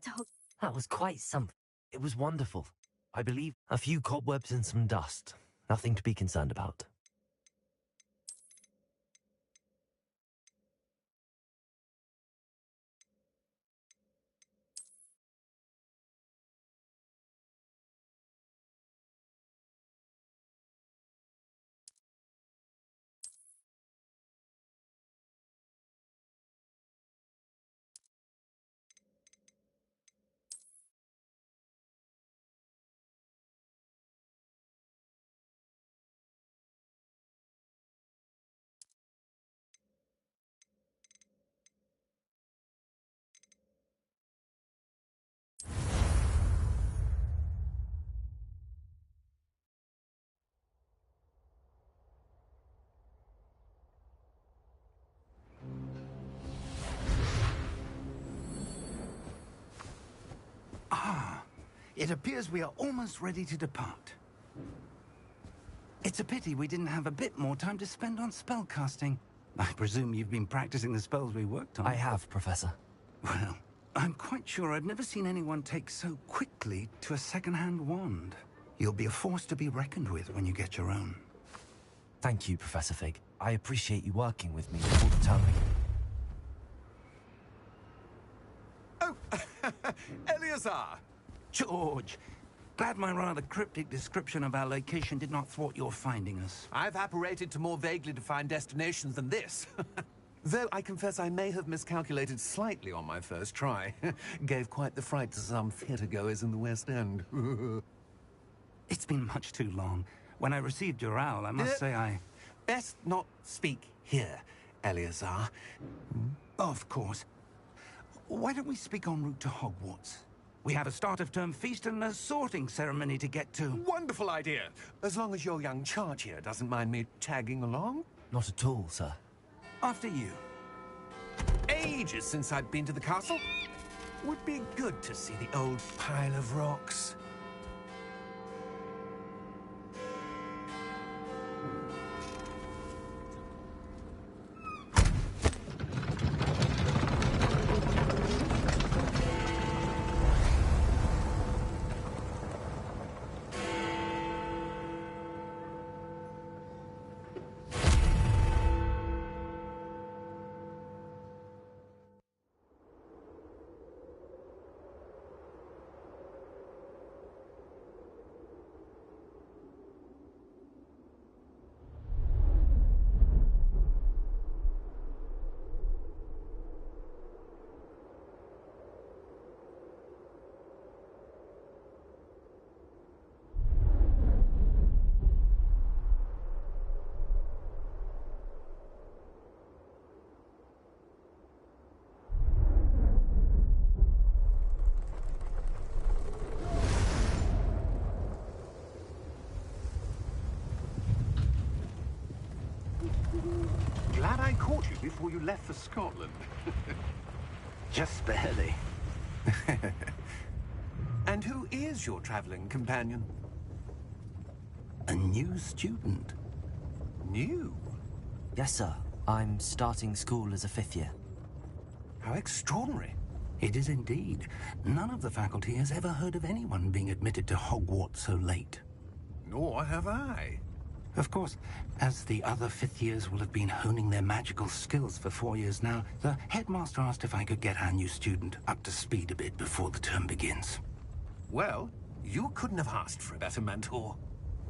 to Hogwarts. That was quite something. It was wonderful. I believe a few cobwebs and some dust. Nothing to be concerned about. It appears we are almost ready to depart. It's a pity we didn't have a bit more time to spend on spellcasting. I presume you've been practicing the spells we worked on. I have, Professor. Well, I'm quite sure I've never seen anyone take so quickly to a second-hand wand. You'll be a force to be reckoned with when you get your own. Thank you, Professor Fig. I appreciate you working with me before the term begins. Oh, Eleazar! George, glad my rather cryptic description of our location did not thwart your finding us. I've apparated to more vaguely defined destinations than this. Though I confess I may have miscalculated slightly on my first try. Gave quite the fright to some theatre-goers in the West End. It's been much too long. When I received your owl, I must say I... Best not speak here, Eleazar. Of course. Why don't we speak en route to Hogwarts? We have a start-of-term feast and a sorting ceremony to get to. Wonderful idea. As long as your young charge here doesn't mind me tagging along. Not at all, sir. After you. Ages since I'd been to the castle. Would be good to see the old pile of rocks. Glad I caught you before you left for Scotland. Just barely. And who is your traveling companion? A new student. New? Yes, sir. I'm starting school as a 5th year. How extraordinary. It is indeed. None of the faculty has ever heard of anyone being admitted to Hogwarts so late. Nor have I. Of course, as the other 5th years will have been honing their magical skills for 4 years now, the headmaster asked if I could get our new student up to speed a bit before the term begins. Well, you couldn't have asked for a better mentor.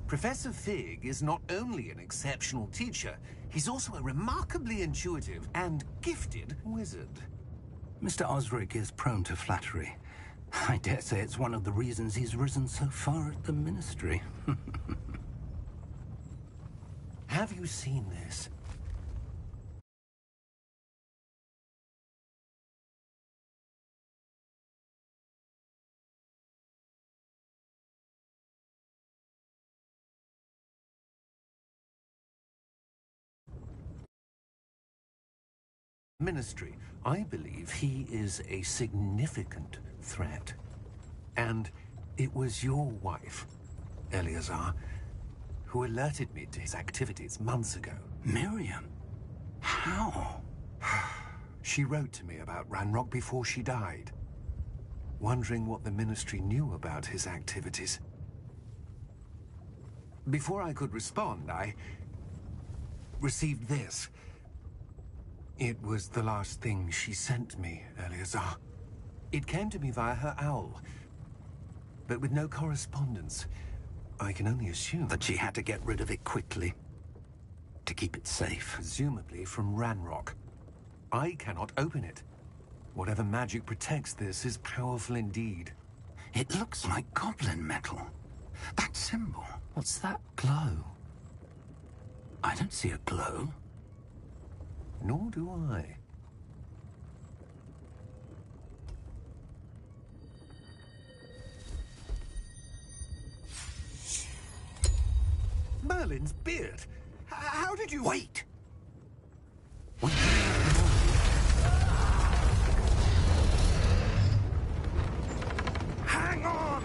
Professor Fig is not only an exceptional teacher, he's also a remarkably intuitive and gifted wizard. Mr. Osric is prone to flattery. I dare say it's one of the reasons he's risen so far at the Ministry. Have you seen this? Ministry, I believe he is a significant threat. And it was your wife, Eleazar, who alerted me to his activities months ago. Miriam? How? She wrote to me about Ranrock before she died. wondering what the Ministry knew about his activities. Before I could respond, I received this. It was the last thing she sent me, Eleazar. It came to me via her owl, but with no correspondence. I can only assume That she had to get rid of it quickly to keep it safe. presumably from Ranrock. I cannot open it. Whatever magic protects this is powerful indeed. It looks like goblin metal. That symbol. What's that glow? I don't see a glow. Nor do I. Merlin's beard. How did you... Wait! Hang on!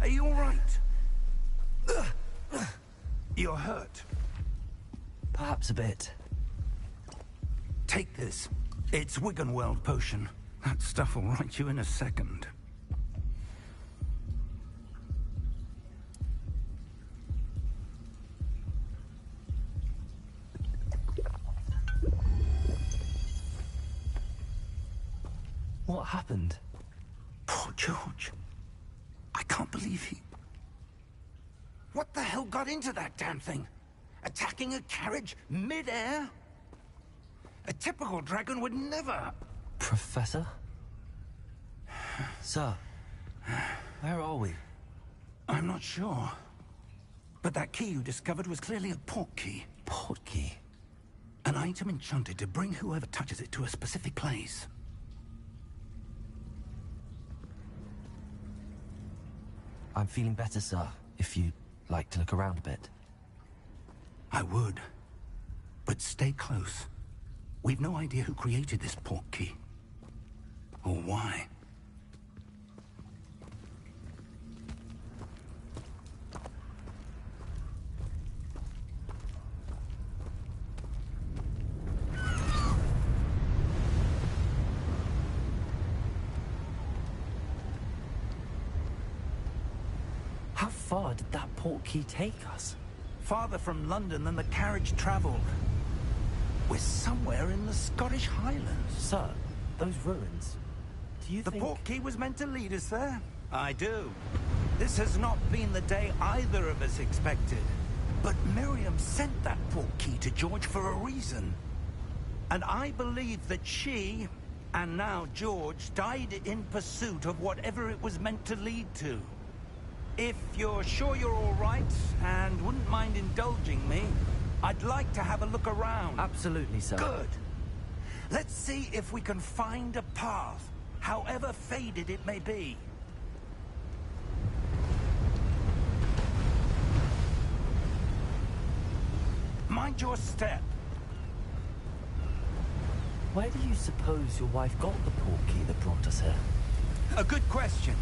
Are you all right? You're hurt. Perhaps a bit. Take this. It's Wiggenweld potion. That stuff will right you in a second. What happened? Poor George. I can't believe he... What the hell got into that damn thing? Attacking a carriage mid-air? A typical dragon would never... Professor? Sir, where are we? I'm not sure. But that key you discovered was clearly a port key. Port key? An item enchanted to bring whoever touches it to a specific place. I'm feeling better, sir, if you'd like to look around a bit. I would. But stay close. We've no idea who created this port key. Or why. How far did that port key take us? Farther from London than the carriage traveled. We're somewhere in the Scottish Highlands. Sir, those ruins. Do you The think... port key was meant to lead us there? I do. This has not been the day either of us expected. But Miriam sent that port key to George for a reason. And I believe that she, and now George, died in pursuit of whatever it was meant to lead to. If you're sure you're all right, and wouldn't mind indulging me, I'd like to have a look around. Absolutely, sir. Good. Let's see if we can find a path, however faded it may be. Mind your step. Where do you suppose your wife got the port key that brought us here? A good question.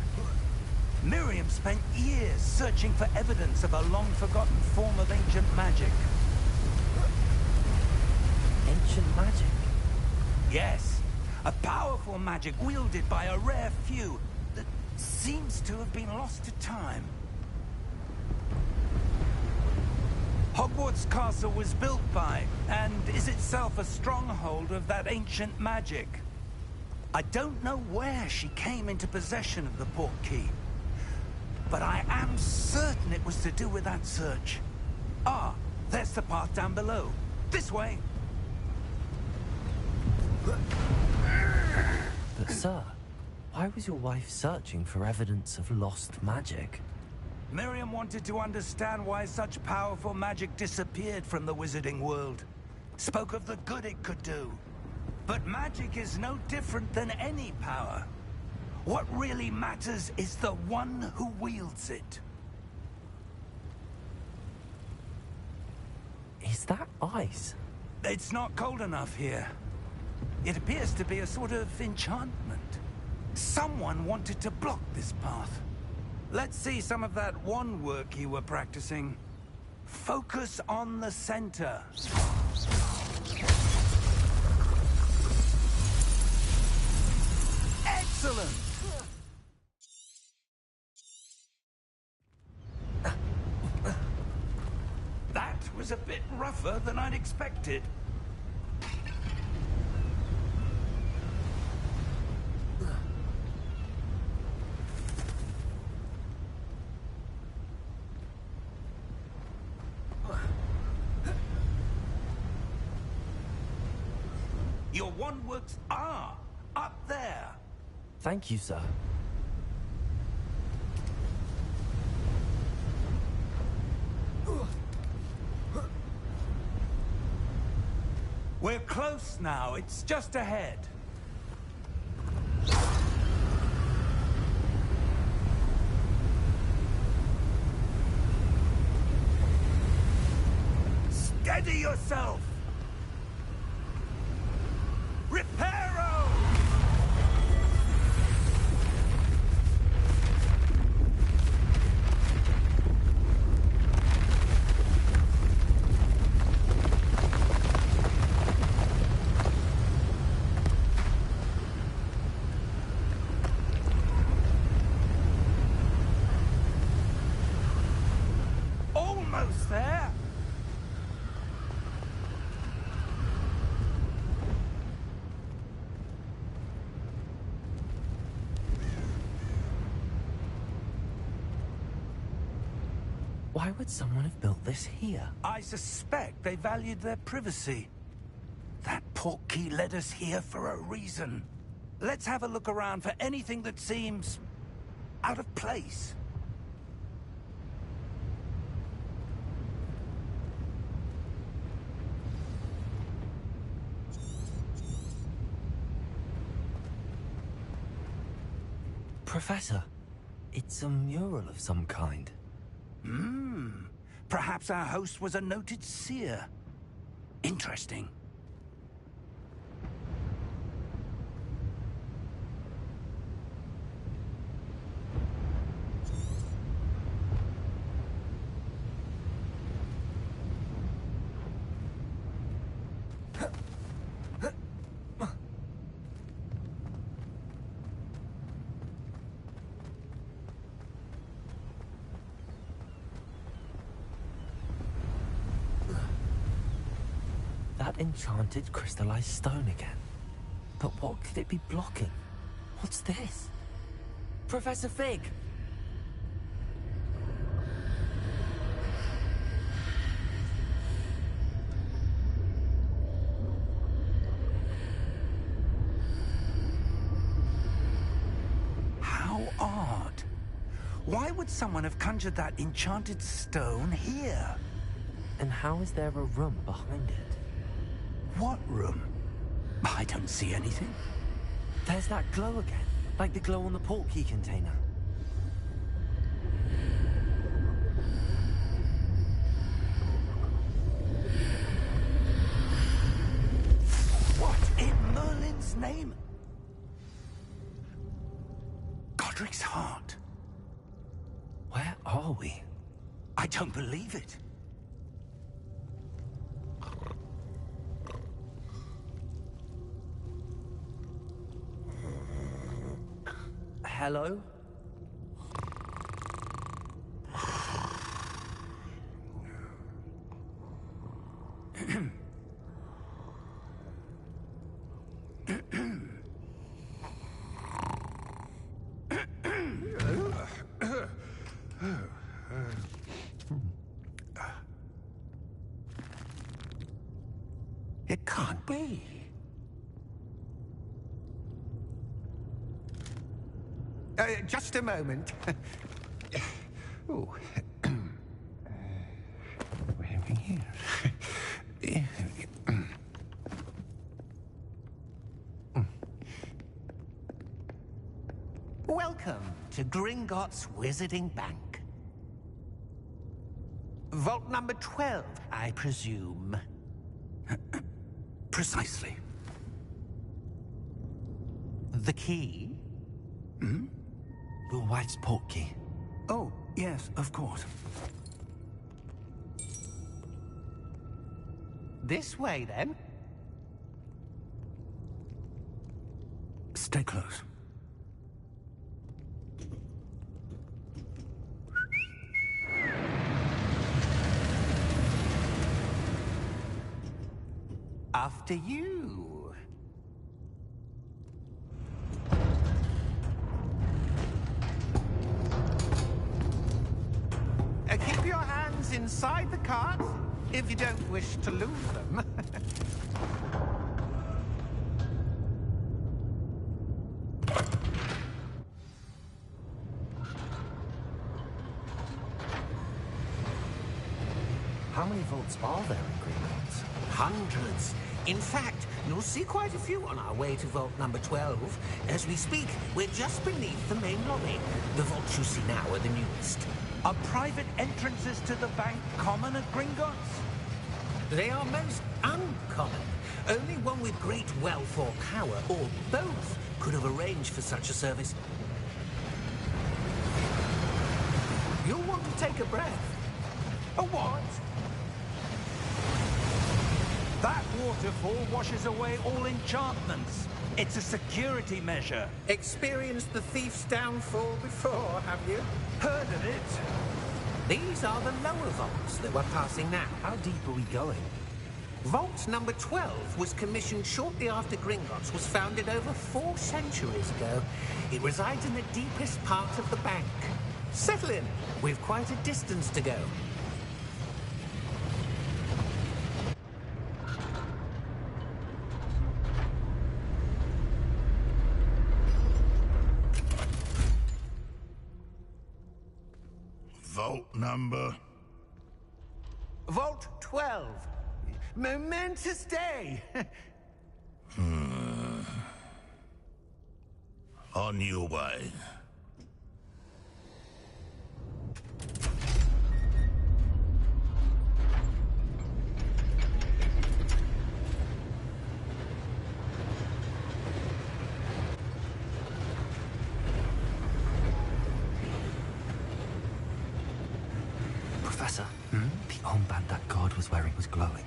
Miriam spent years searching for evidence of a long-forgotten form of ancient magic. Ancient magic? Yes, a powerful magic wielded by a rare few that seems to have been lost to time. Hogwarts Castle was built by, and is itself a stronghold of that ancient magic. I don't know where she came into possession of the port key, but I am certain it was to do with that search. Ah, there's the path down below. This way. But sir, why was your wife searching for evidence of lost magic? Miriam wanted to understand why such powerful magic disappeared from the wizarding world. Spoke of the good it could do. But magic is no different than any power. What really matters is the one who wields it. Is that ice? It's not cold enough here. It appears to be a sort of enchantment. Someone wanted to block this path. Let's see some of that wand work you were practicing. Focus on the center. Excellent! That was a bit rougher than I'd expected. Your wand works are up there. Thank you, sir. We're close now. It's just ahead. Steady yourself! Reparo! Almost there! Why would someone have built this here? I suspect they valued their privacy. That portkey led us here for a reason. Let's have a look around for anything that seems out of place. Professor, it's a mural of some kind. Perhaps our host was a noted seer. Interesting. That enchanted crystallized stone again. But what could it be blocking? What's this? Professor Fig! How odd. Why would someone have conjured that enchanted stone here? And how is there a room behind it? What room? I don't see anything. There's that glow again, like the glow on the portkey container. What in Merlin's name? Godric's heart. Where are we? I don't believe it. Hello? It can't be. Just a moment. Oh. Where are we here? Welcome to Gringotts Wizarding Bank. Vault number 12, I presume. Precisely. The key? Hmm? Your wife's portkey. Oh, yes, of course. This way, then. Stay close. After you. Keep your hands inside the cart if you don't wish to lose them. How many vaults are there in Gringotts? Hundreds. In fact, you'll see quite a few on our way to vault number 12. As we speak, we're just beneath the main lobby. The vaults you see now are the newest. Are private entrances to the bank common at Gringotts? They are most uncommon. Only one with great wealth or power, or both, could have arranged for such a service. You'll want to take a breath. A what? That waterfall washes away all enchantments. It's a security measure. Experienced the thief's downfall before, have you? Heard of it? These are the lower vaults that we're passing now. How deep are we going? Vault number 12 was commissioned shortly after Gringotts was founded over 4 centuries ago. It resides in the deepest part of the bank. Settle in. We've quite a distance to go. Vault number? Vault 12. Momentous day. On your way. Professor, the armband that guard was wearing was glowing.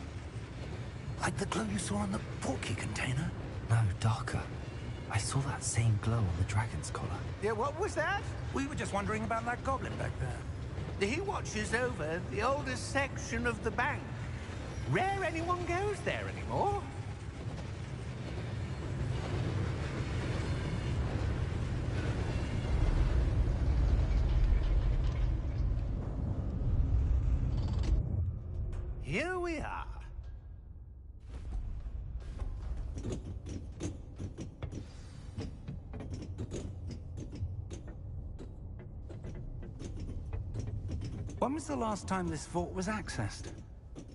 Like the glow you saw on the portkey container? No, darker. I saw that same glow on the dragon's collar. Yeah, what was that? We were just wondering about that goblin back there. He watches over the oldest section of the bank. Rare anyone goes there anymore. Here we are. When was the last time this vault was accessed?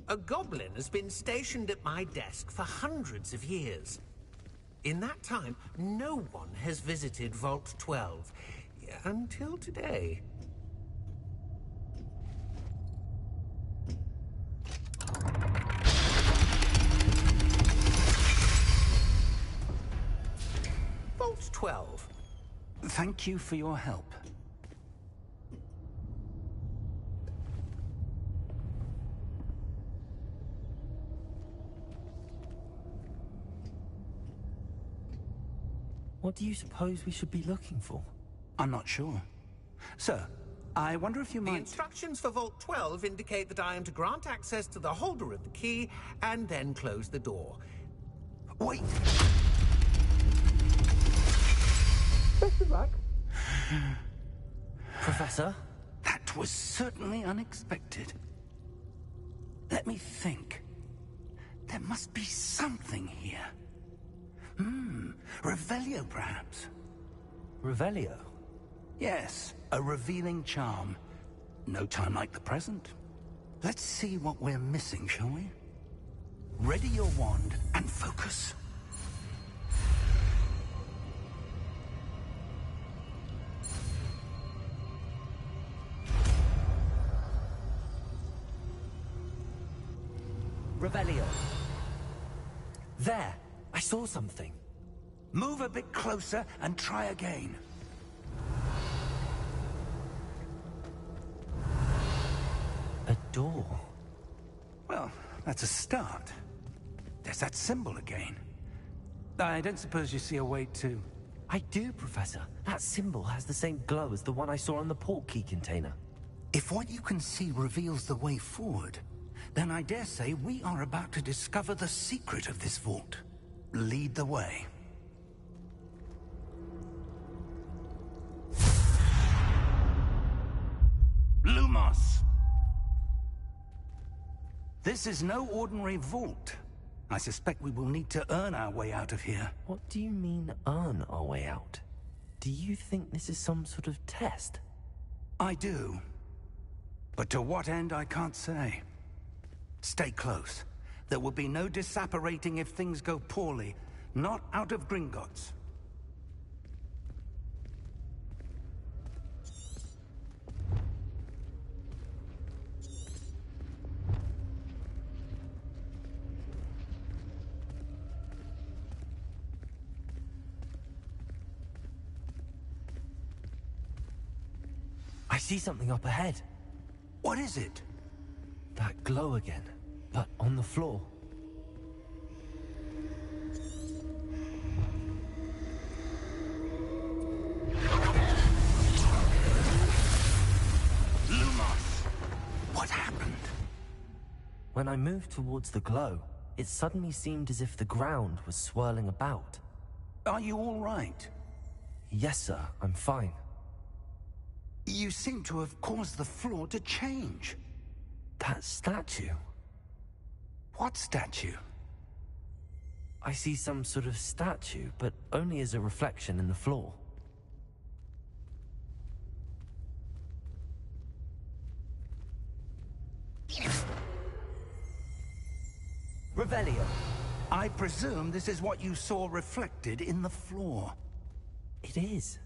A goblin has been stationed at my desk for hundreds of years. In that time, no one has visited Vault 12 until today. Vault 12. Thank you for your help. What do you suppose we should be looking for? I'm not sure. Sir, I wonder if you The might... instructions for Vault 12 indicate that I am to grant access to the holder of the key and then close the door. Wait! Best of luck. Professor? That was certainly unexpected. Let me think. There must be something here. Revelio, perhaps? Revelio? Yes, a revealing charm. No time like the present. Let's see what we're missing, shall we? Ready your wand and focus. Revelio. There! I saw something. Move a bit closer and try again. A door. Well, that's a start. There's that symbol again. I don't suppose you see a way to... I do, Professor. That symbol has the same glow as the one I saw on the port key container. If what you can see reveals the way forward, then I dare say we are about to discover the secret of this vault. Lead the way. Lumos! This is no ordinary vault. I suspect we will need to earn our way out of here. What do you mean, earn our way out? Do you think this is some sort of test? I do. But to what end, I can't say. Stay close. There will be no disapparating if things go poorly. Not out of Gringotts. I see something up ahead. What is it? That glow again, but on the floor. Lumos! What happened? When I moved towards the glow, it suddenly seemed as if the ground was swirling about. Are you all right? Yes, sir, I'm fine. You seem to have caused the floor to change. That statue. What statue? I see some sort of statue, but only as a reflection in the floor. Revelio. I presume this is what you saw reflected in the floor. It is.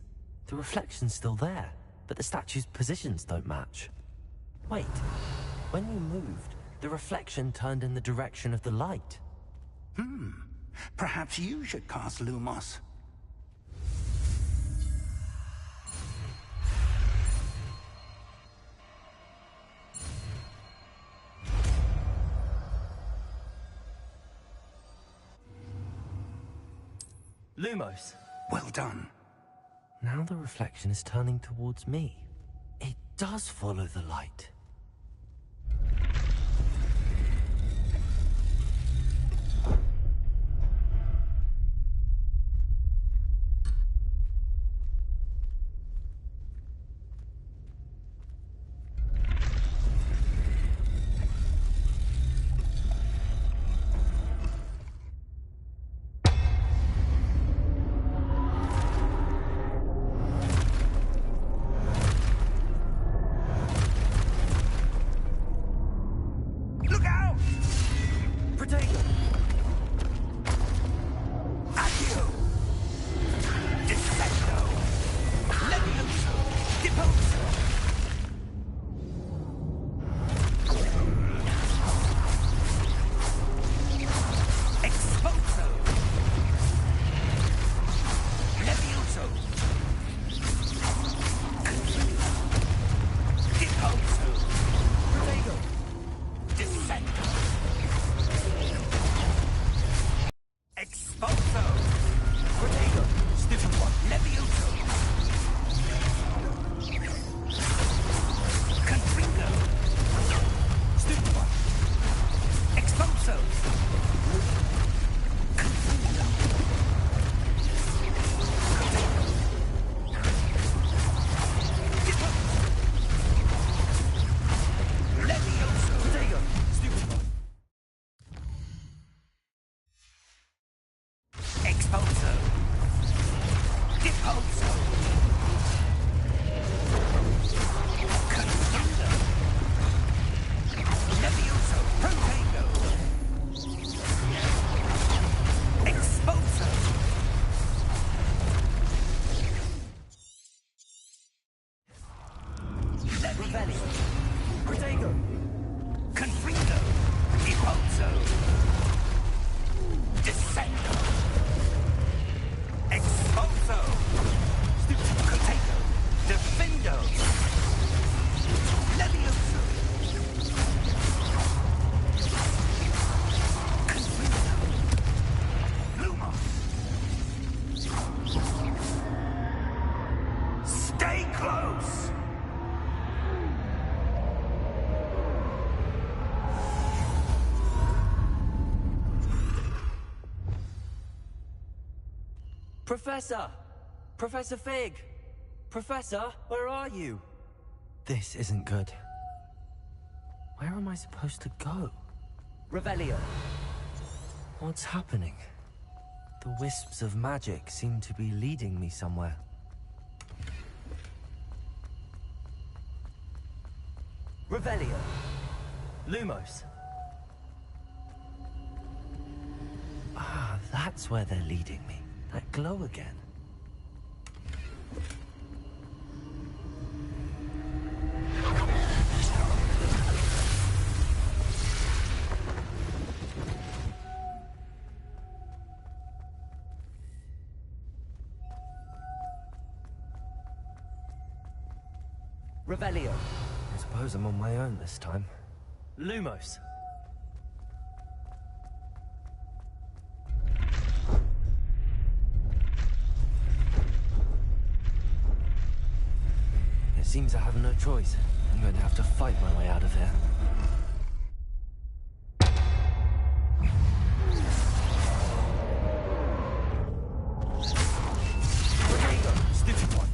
The reflection's still there, but the statue's positions don't match. Wait. When you moved, the reflection turned in the direction of the light. Perhaps you should cast Lumos. Lumos. Well done. Now the reflection is turning towards me. It does follow the light. Repulso. Confundo. Levioso. Protego. Expulso. Levioso. Protego. Confundo. Repulso. Descendo. Expulso. Protego. Defendo. Levioso. Confundo. Lumos. Stay close. Professor! Professor Fig! Professor, where are you? This isn't good. Where am I supposed to go? Revelio! What's happening? The wisps of magic seem to be leading me somewhere. Revelio! Lumos! Ah, that's where they're leading me. That glow again. Revelio. I suppose I'm on my own this time. Lumos. It seems I have no choice. I'm going to have to fight my way out of here. Stupid one.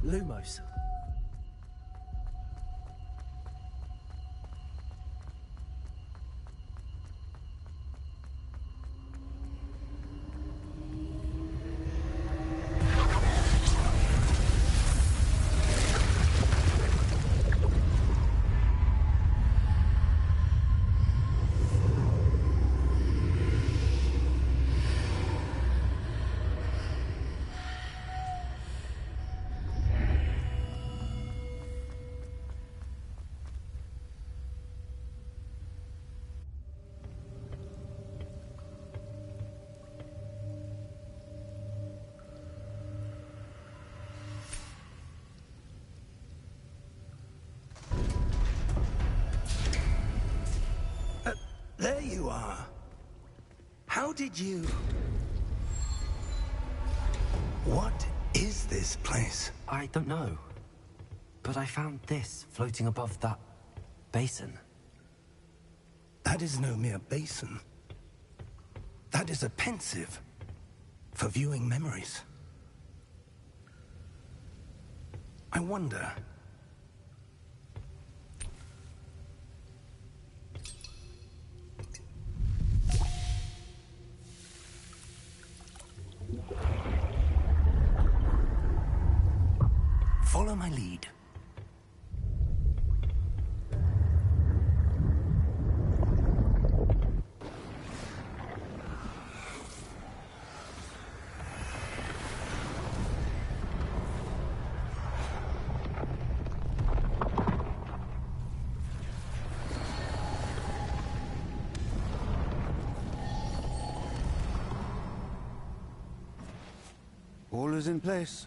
Lumos. you are. How did you... What is this place? I don't know. But I found this floating above that basin. That is no mere basin. That is a pensive for viewing memories. I wonder... Follow my lead. All is in place.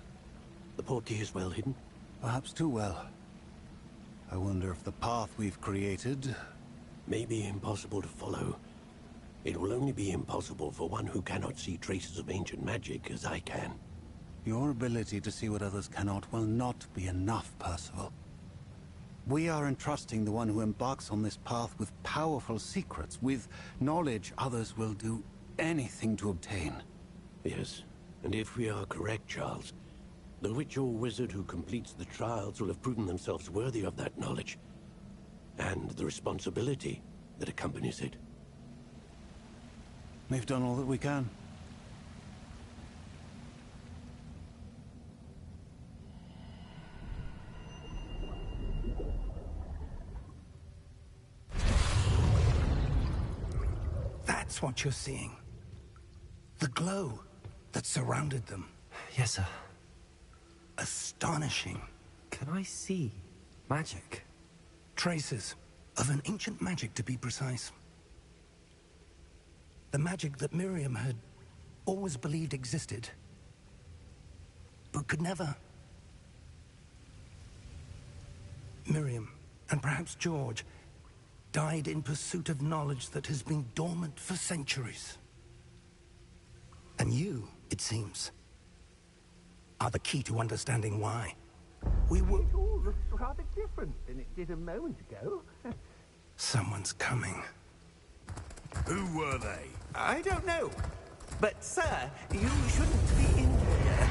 The portkey is well hidden. Perhaps too well. I wonder if the path we've created... May be impossible to follow. It will only be impossible for one who cannot see traces of ancient magic as I can. Your ability to see what others cannot will not be enough, Percival. We are entrusting the one who embarks on this path with powerful secrets, with knowledge others will do anything to obtain. Yes, and if we are correct, Charles, the witch or wizard who completes the trials will have proven themselves worthy of that knowledge, and the responsibility that accompanies it. We've done all that we can. That's what you're seeing. The glow that surrounded them. Yes, sir. Astonishing. Can I see magic? Traces of an ancient magic, to be precise. The magic that Miriam had always believed existed, but could never. Miriam, and perhaps George, died in pursuit of knowledge that has been dormant for centuries. And you, it seems, are the key to understanding why. We will... It all looks rather different than it did a moment ago. Someone's coming. Who were they? I don't know. But, sir, you shouldn't be in here.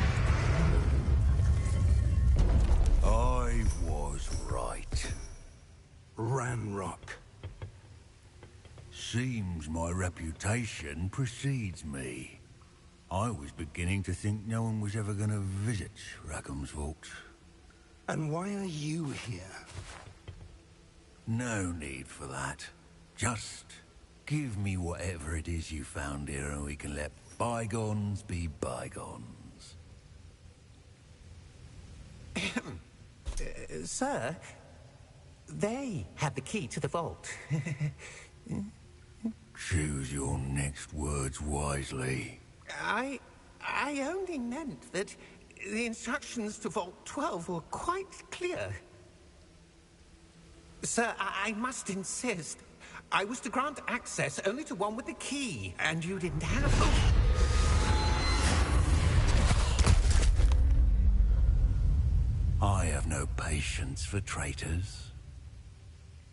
I was right. Ramrock. Seems my reputation precedes me. I was beginning to think no one was ever going to visit Rackham's vault. And why are you here? No need for that. Just give me whatever it is you found here and we can let bygones be bygones. Sir, they had the key to the vault. Choose your next words wisely. I only meant that the instructions to Vault 12 were quite clear. Sir, I must insist. I was to grant access only to one with the key, and you didn't have... I have no patience for traitors.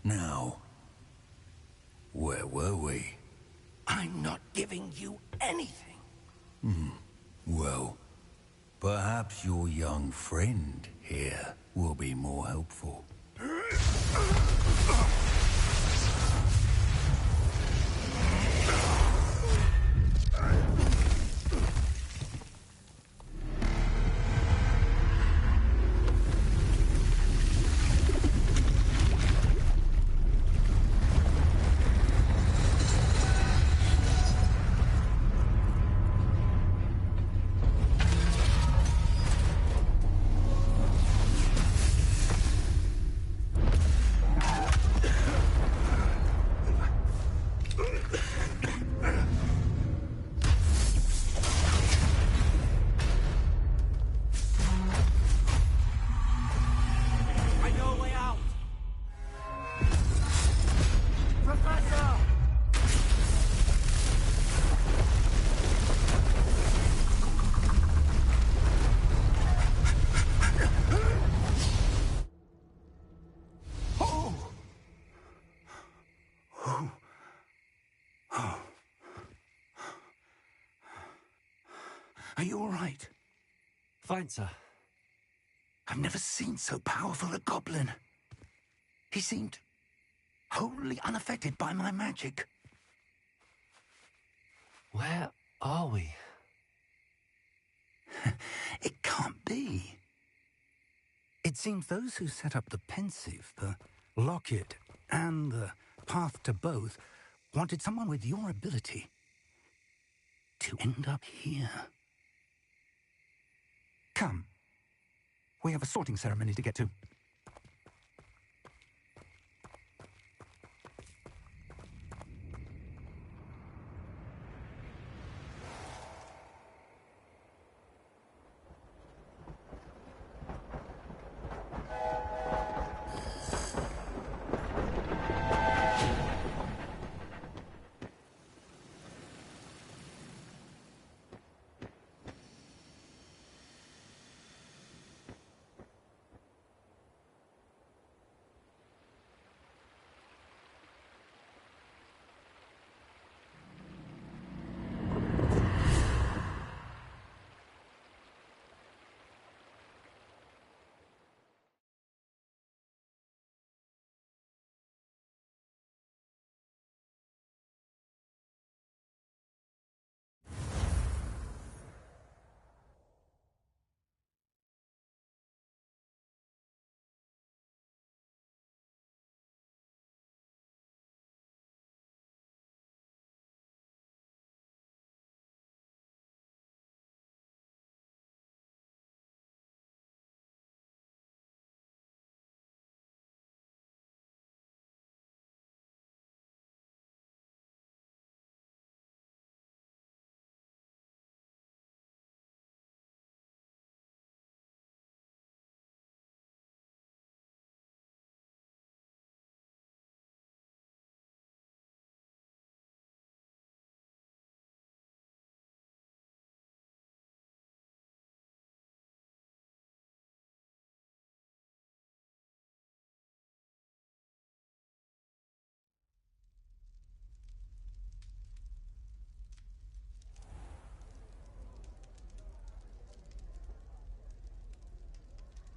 Now, where were we? I'm not giving you anything. Well, perhaps your young friend here will be more helpful. Are you all right? Fine, sir. I've never seen so powerful a goblin. He seemed wholly unaffected by my magic. Where are we? It can't be. It seems those who set up the pensive, the locket, and the path to both wanted someone with your ability to end up here. Come. We have a sorting ceremony to get to.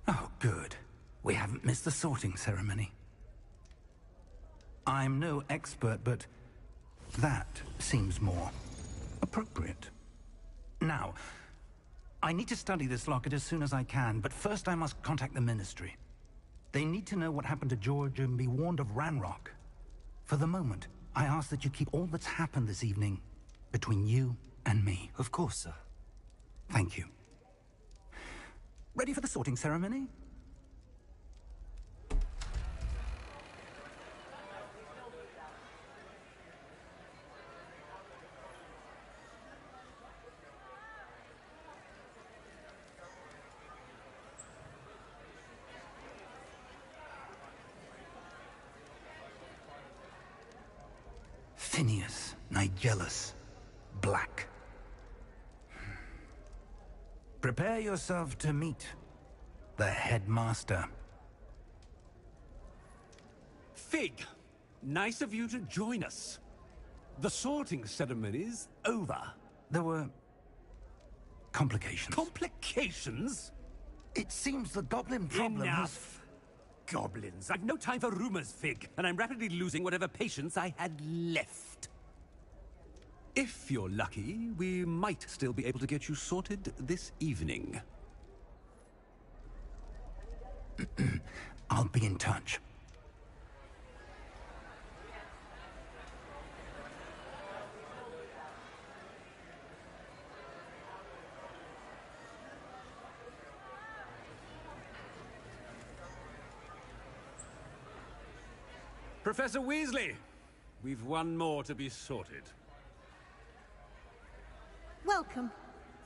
Oh, good. We haven't missed the sorting ceremony. I'm no expert, but that seems more appropriate. Now, I need to study this locket as soon as I can, but first I must contact the Ministry. They need to know what happened to George and be warned of Ranrock. For the moment, I ask that you keep all that's happened this evening between you and me. Of course, sir. Thank you. Ready for the sorting ceremony? Phineas, Nigellus, Black. Prepare yourself to meet the headmaster. Fig, nice of you to join us. The sorting ceremony's over. There were complications. Complications? It seems the goblin problem Enough. Goblins. I've no time for rumors, Fig, and I'm rapidly losing whatever patience I had left. If you're lucky, we might still be able to get you sorted this evening. I'll be in touch. Professor Weasley, we've one more to be sorted. Welcome.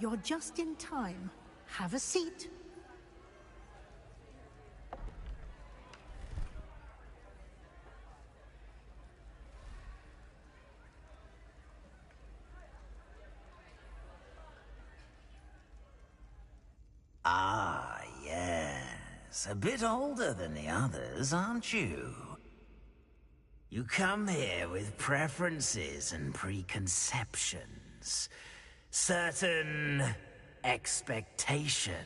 You're just in time. Have a seat. Ah, yes. A bit older than the others, aren't you? You come here with preferences and preconceptions. Certain expectations.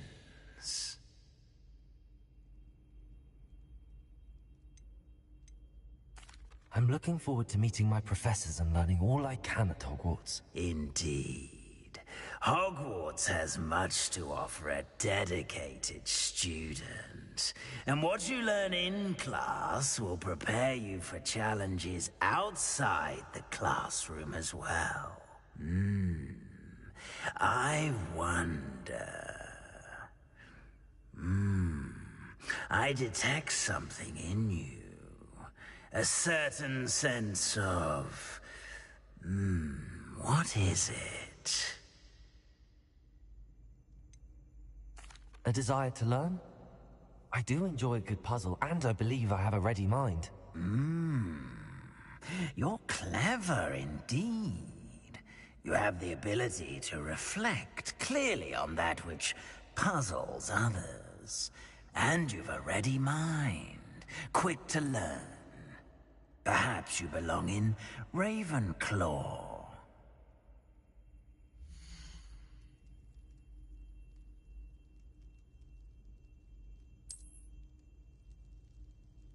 I'm looking forward to meeting my professors and learning all I can at Hogwarts. Indeed. Hogwarts has much to offer a dedicated student. And what you learn in class will prepare you for challenges outside the classroom as well. I wonder... I detect something in you. A certain sense of... what is it? A desire to learn? I do enjoy a good puzzle, and I believe I have a ready mind. You're clever indeed. You have the ability to reflect clearly on that which puzzles others. And you've a ready mind, quick to learn. Perhaps you belong in Ravenclaw.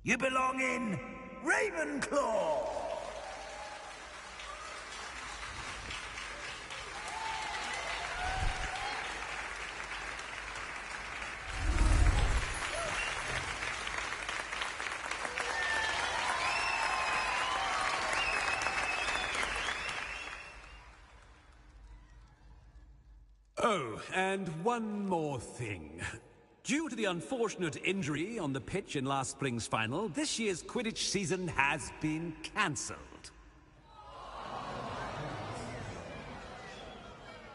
You belong in Ravenclaw! Oh, and one more thing. Due to the unfortunate injury on the pitch in last spring's final, this year's Quidditch season has been cancelled.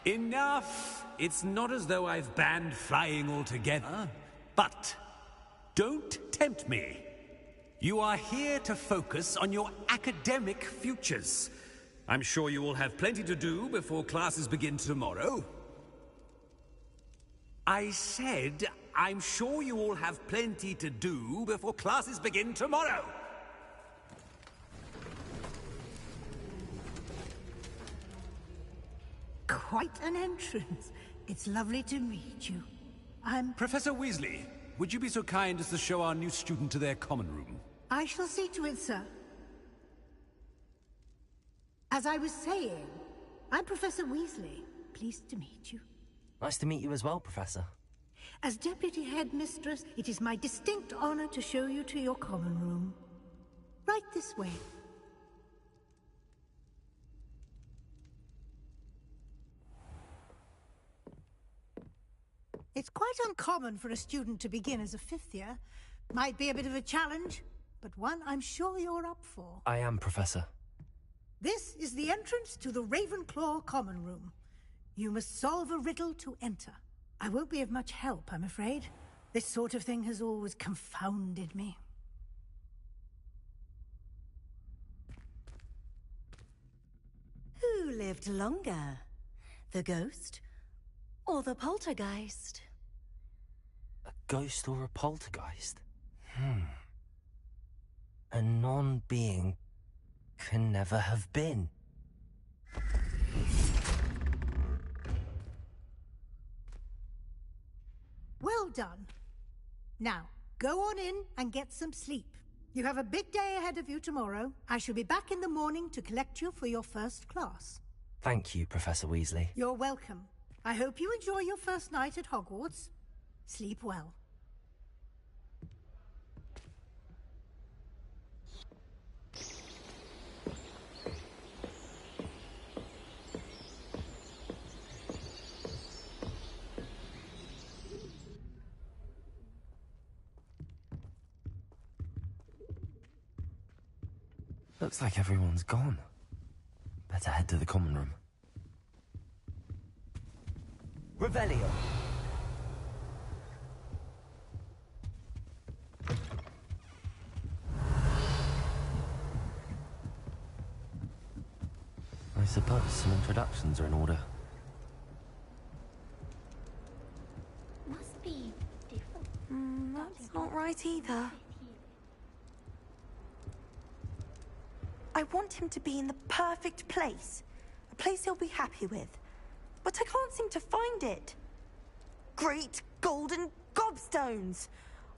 Enough! It's not as though I've banned flying altogether, but don't tempt me. You are here to focus on your academic futures. I'm sure you will have plenty to do before classes begin tomorrow. I said, I'm sure you all have plenty to do before classes begin tomorrow. Quite an entrance. It's lovely to meet you. Professor Weasley, would you be so kind as to show our new student to their common room? I shall see to it, sir. As I was saying, I'm Professor Weasley. Pleased to meet you. Nice to meet you as well, Professor. As Deputy Headmistress, it is my distinct honor to show you to your common room. Right this way. It's quite uncommon for a student to begin as a fifth year. Might be a bit of a challenge, but one I'm sure you're up for. I am, Professor. This is the entrance to the Ravenclaw common room. You must solve a riddle to enter. I won't be of much help, I'm afraid. This sort of thing has always confounded me. Who lived longer? The ghost or the poltergeist? A ghost or a poltergeist? A non-being can never have been. Well done. Now, go on in and get some sleep. You have a big day ahead of you tomorrow. I shall be back in the morning to collect you for your first class. Thank you, Professor Weasley. You're welcome. I hope you enjoy your first night at Hogwarts. Sleep well. Looks like everyone's gone. Better head to the common room. Revelio. I suppose some introductions are in order. Must be different. That's not right either. I want him to be in the perfect place. A place he'll be happy with. But I can't seem to find it. great golden gobstones.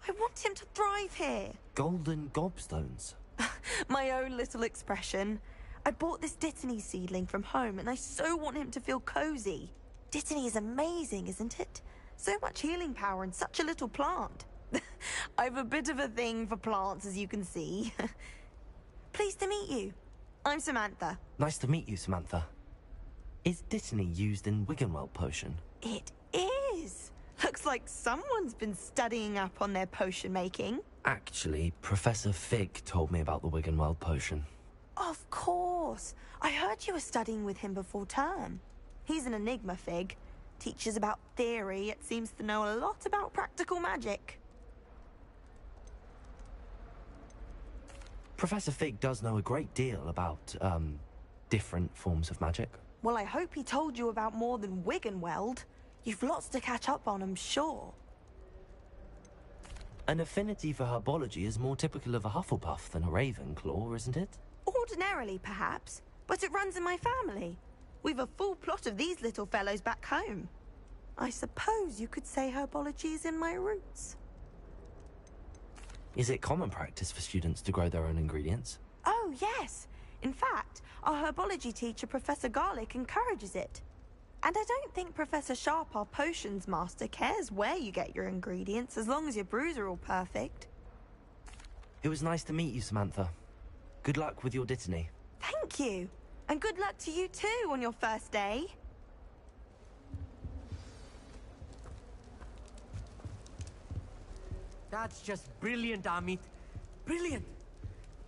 I want him to thrive here. Golden gobstones? My own little expression. I bought this Dittany seedling from home, and I so want him to feel cozy. Dittany is amazing, isn't it? So much healing power in such a little plant. I've a bit of a thing for plants, as you can see. Pleased to meet you. I'm Samantha. Nice to meet you, Samantha. Is Dittany used in Wiggenweld potion? It is. Looks like someone's been studying up on their potion making. Actually, Professor Fig told me about the Wiggenweld potion. Of course. I heard you were studying with him before term. He's an enigma, Fig. Teaches about theory, yet seems to know a lot about practical magic. Professor Fig does know a great deal about, different forms of magic. Well, I hope he told you about more than Wiggenweld. You've lots to catch up on, I'm sure. An affinity for herbology is more typical of a Hufflepuff than a Ravenclaw, isn't it? Ordinarily, perhaps, but it runs in my family. We've a full plot of these little fellows back home. I suppose you could say herbology is in my roots. Is it common practice for students to grow their own ingredients? Oh, yes. In fact, our herbology teacher, Professor Garlick, encourages it. And I don't think Professor Sharp, our potions master, cares where you get your ingredients, as long as your brews are all perfect. It was nice to meet you, Samantha. Good luck with your Dittany. Thank you. And good luck to you too on your first day. That's just brilliant, Amit. Brilliant.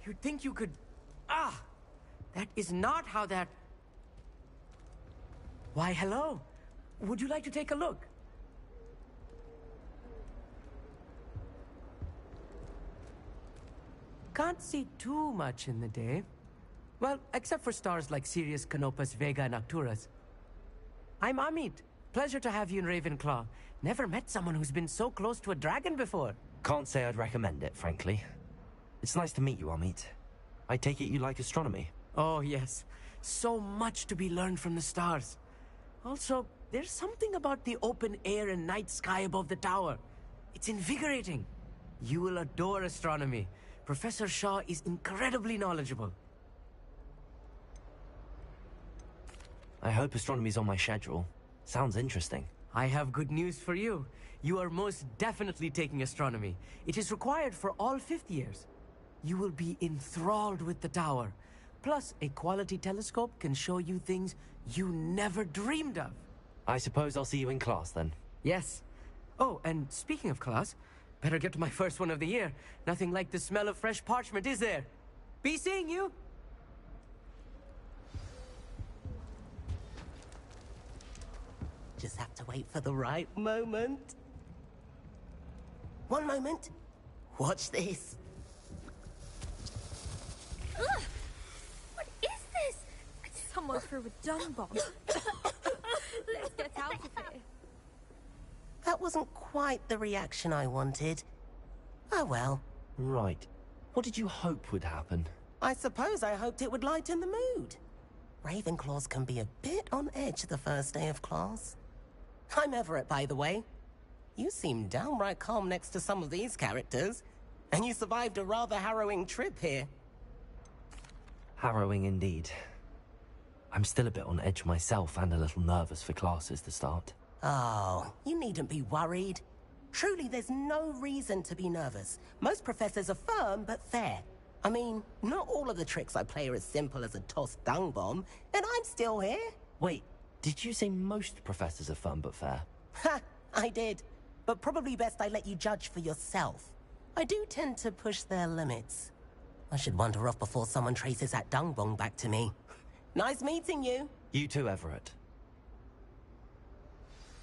You'd think you could... Ah! That is not how that... Why, hello. Would you like to take a look? Can't see too much in the day. Well, except for stars like Sirius, Canopus, Vega, and Arcturus. I'm Amit. Pleasure to have you in Ravenclaw. Never met someone who's been so close to a dragon before. Can't say I'd recommend it, frankly. It's nice to meet you, Amit. I take it you like astronomy? Oh, yes. So much to be learned from the stars. Also, there's something about the open air and night sky above the tower. It's invigorating. You will adore astronomy. Professor Shaw is incredibly knowledgeable. I hope astronomy's on my schedule. Sounds interesting. I have good news for you. You are most definitely taking astronomy. It is required for all 5th years. You will be enthralled with the tower. Plus, a quality telescope can show you things you never dreamed of. I suppose I'll see you in class then. Yes. Oh, and speaking of class, better get to my first one of the year. Nothing like the smell of fresh parchment, is there? Be seeing you! Just have to wait for the right moment. One moment. Watch this. Ugh! What is this? Someone threw a dung bomb. Let's get out of here. That wasn't quite the reaction I wanted. Oh well. Right. What did you hope would happen? I suppose I hoped it would lighten the mood. Ravenclaws can be a bit on edge the first day of class. I'm Everett, by the way. You seem downright calm next to some of these characters. And you survived a rather harrowing trip here. Harrowing indeed. I'm still a bit on edge myself and a little nervous for classes to start. Oh, you needn't be worried. Truly, there's no reason to be nervous. Most professors are firm but fair. I mean, not all of the tricks I play are as simple as a tossed dung bomb, and I'm still here. Wait, did you say most professors are firm but fair? Ha! I did. But probably best I let you judge for yourself. I do tend to push their limits. I should wander off before someone traces that dung bomb back to me. Nice meeting you. You too, Everett.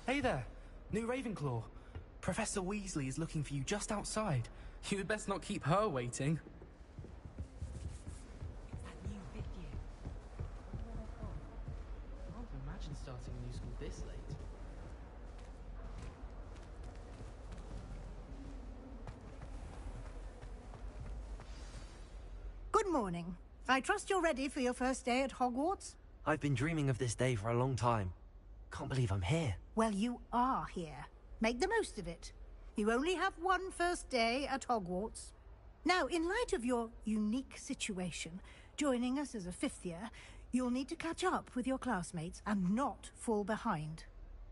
Hey there, new Ravenclaw. Professor Weasley is looking for you just outside. You had best not keep her waiting. That new 5th year. Can't imagine starting a new school this late. Good morning. I trust you're ready for your first day at Hogwarts? I've been dreaming of this day for a long time. Can't believe I'm here. Well, you are here. Make the most of it. You only have one first day at Hogwarts. Now, in light of your unique situation, joining us as a fifth year, you'll need to catch up with your classmates and not fall behind.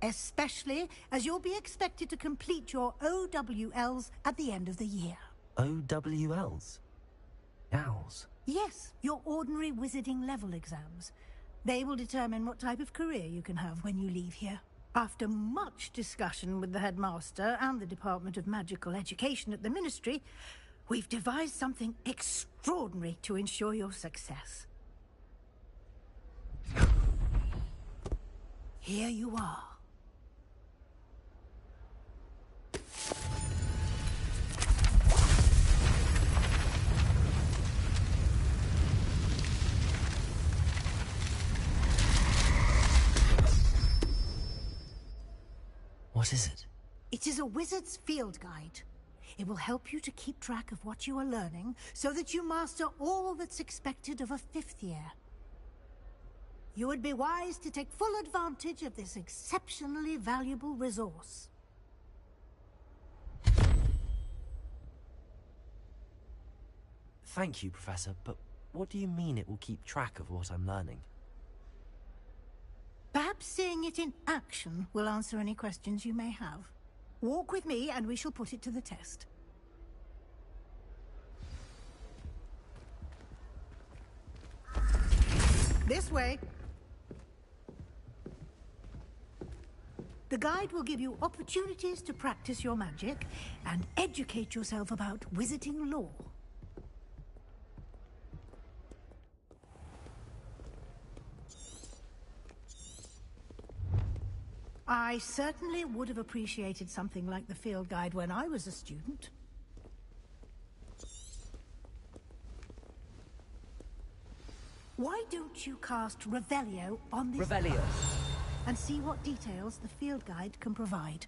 Especially as you'll be expected to complete your OWLs at the end of the year. OWLs? Owls? Yes, your ordinary wizarding level exams. They will determine what type of career you can have when you leave here. After much discussion with the headmaster and the Department of Magical Education at the Ministry, we've devised something extraordinary to ensure your success. Here you are. What is it? It is a wizard's field guide. It will help you to keep track of what you are learning so that you master all that's expected of a fifth year. You would be wise to take full advantage of this exceptionally valuable resource. Thank you, Professor, but what do you mean it will keep track of what I'm learning? Perhaps seeing it in action will answer any questions you may have. Walk with me and we shall put it to the test. This way. The guide will give you opportunities to practice your magic and educate yourself about wizarding lore. I certainly would have appreciated something like the field guide when I was a student. Why don't you cast Revelio on this Revelio. and see what details the field guide can provide?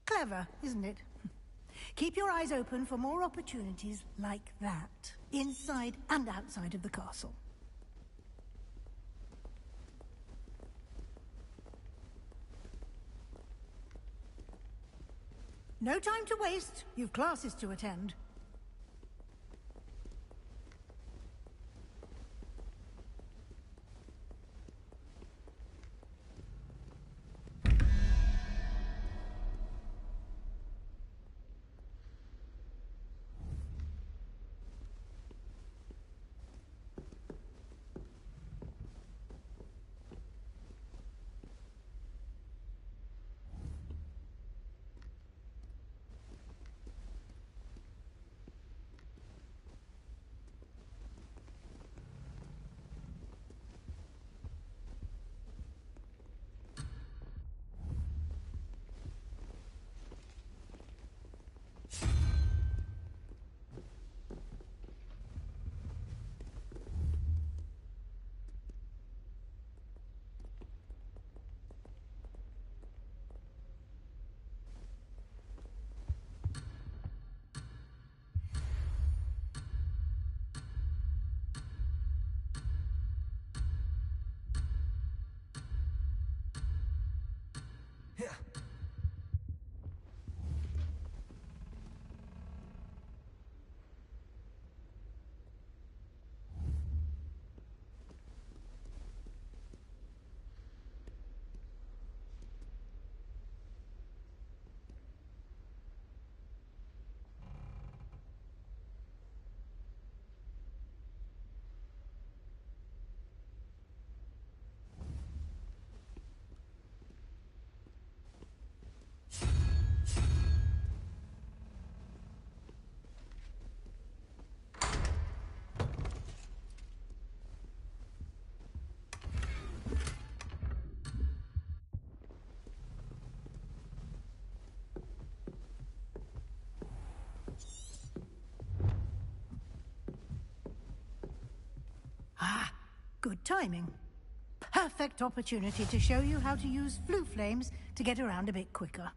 Clever, isn't it? Keep your eyes open for more opportunities like that, inside and outside of the castle. No time to waste. You've classes to attend. Good timing. Perfect opportunity to show you how to use flue flames to get around a bit quicker.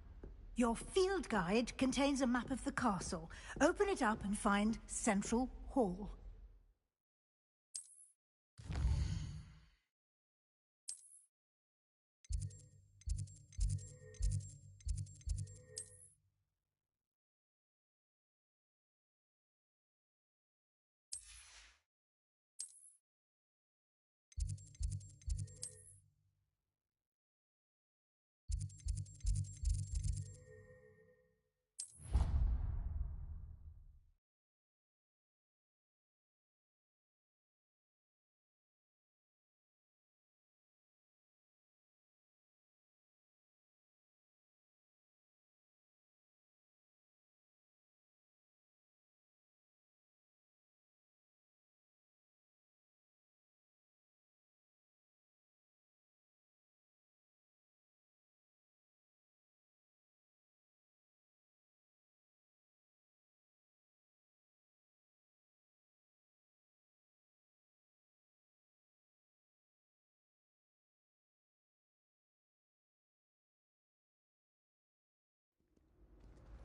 Your field guide contains a map of the castle. Open it up and find Central Hall.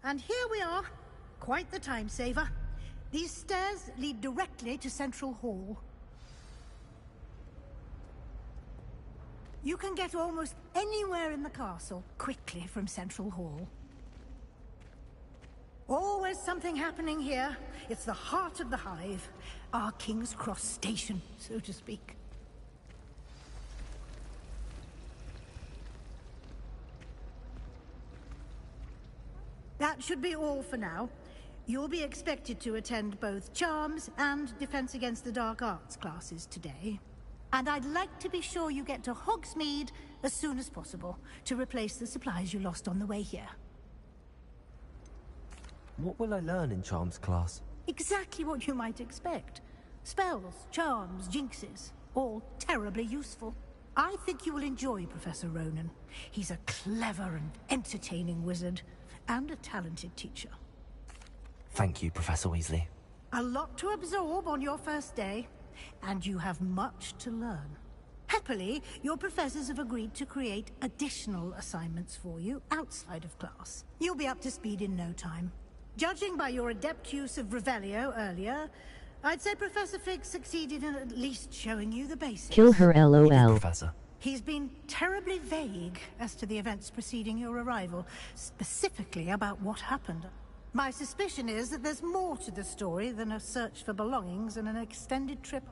And here we are. Quite the time saver. These stairs lead directly to Central Hall. You can get almost anywhere in the castle quickly from Central Hall. Always something happening here. It's the heart of the Hive. Our King's Cross station, so to speak. That should be all for now. You'll be expected to attend both Charms and Defense Against the Dark Arts classes today. And I'd like to be sure you get to Hogsmeade as soon as possible to replace the supplies you lost on the way here. What will I learn in Charms class? Exactly what you might expect. Spells, charms, jinxes, all terribly useful. I think you will enjoy Professor Ronan. He's a clever and entertaining wizard, and a talented teacher. Thank you, Professor Weasley. A lot to absorb on your first day, and you have much to learn. Happily, your professors have agreed to create additional assignments for you outside of class. You'll be up to speed in no time. Judging by your adept use of Revelio earlier, I'd say Professor Fig succeeded in at least showing you the basics. Kill her, LOL. Professor. He's been terribly vague as to the events preceding your arrival, specifically about what happened. My suspicion is that there's more to the story than a search for belongings and an extended trip.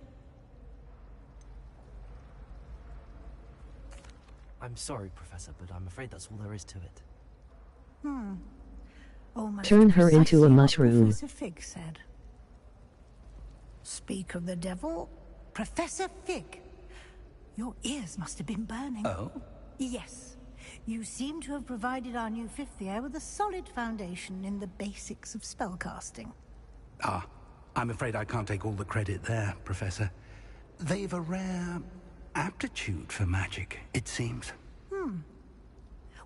I'm sorry, Professor, but I'm afraid that's all there is to it. Almost Turn her into a precisely what mushroom. Professor Fig said. Speak of the devil, Professor Fig. Your ears must have been burning. Oh? Yes. You seem to have provided our new fifth year with a solid foundation in the basics of spellcasting. Ah, I'm afraid I can't take all the credit there, Professor. They've a rare aptitude for magic, it seems.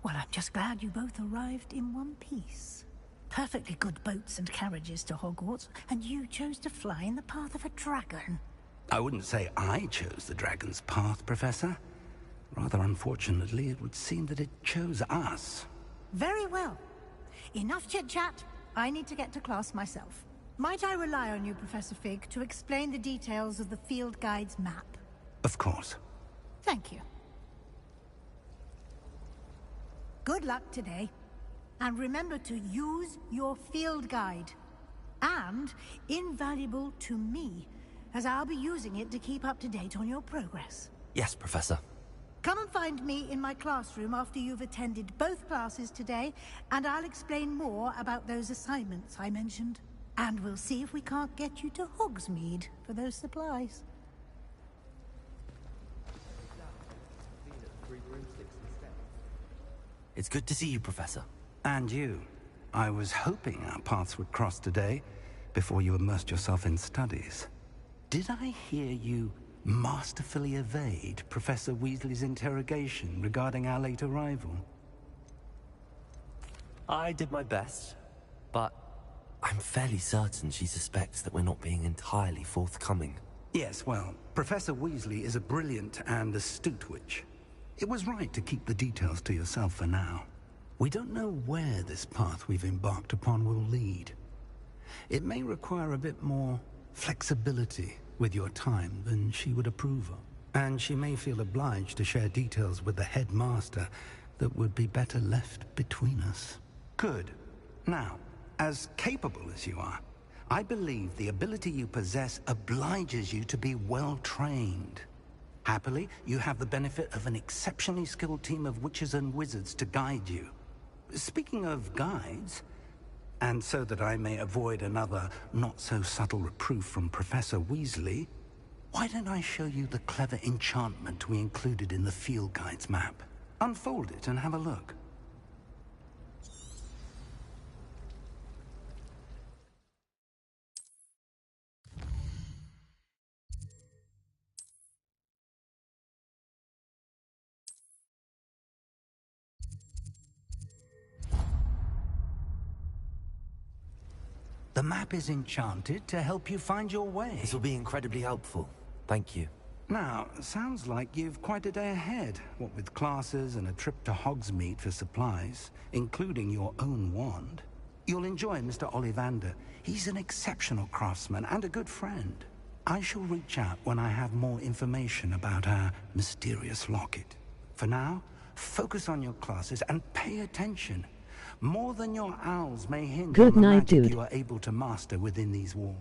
Well, I'm just glad you both arrived in one piece. Perfectly good boats and carriages to Hogwarts, and you chose to fly in the path of a dragon. I wouldn't say I chose the dragon's path, Professor. Rather unfortunately, it would seem that it chose us. Very well. Enough chit-chat. I need to get to class myself. Might I rely on you, Professor Fig, to explain the details of the field guide's map? Of course. Thank you. Good luck today. And remember to use your field guide. And invaluable to me, as I'll be using it to keep up to date on your progress. Yes, Professor. Come and find me in my classroom after you've attended both classes today, and I'll explain more about those assignments I mentioned. And we'll see if we can't get you to Hogsmeade for those supplies. It's good to see you, Professor. And you. I was hoping our paths would cross today, before you immersed yourself in studies. Did I hear you masterfully evade Professor Weasley's interrogation regarding our late arrival? I did my best, but I'm fairly certain she suspects that we're not being entirely forthcoming. Yes, well, Professor Weasley is a brilliant and astute witch. It was right to keep the details to yourself for now. We don't know where this path we've embarked upon will lead. It may require a bit more flexibility with your time than she would approve of. And she may feel obliged to share details with the headmaster that would be better left between us. Good. Now, as capable as you are, I believe the ability you possess obliges you to be well trained. Happily, you have the benefit of an exceptionally skilled team of witches and wizards to guide you. Speaking of guides, and so that I may avoid another not-so-subtle reproof from Professor Weasley, why don't I show you the clever enchantment we included in the field guide's map? Unfold it and have a look. The map is enchanted to help you find your way. This will be incredibly helpful. Thank you. Now, sounds like you've quite a day ahead, what with classes and a trip to Hogsmeade for supplies, including your own wand. You'll enjoy Mr. Ollivander. He's an exceptional craftsman and a good friend. I shall reach out when I have more information about our mysterious locket. For now, focus on your classes and pay attention. More than your owls may hinge Good on the night, magic dude. you are able to master within these walls.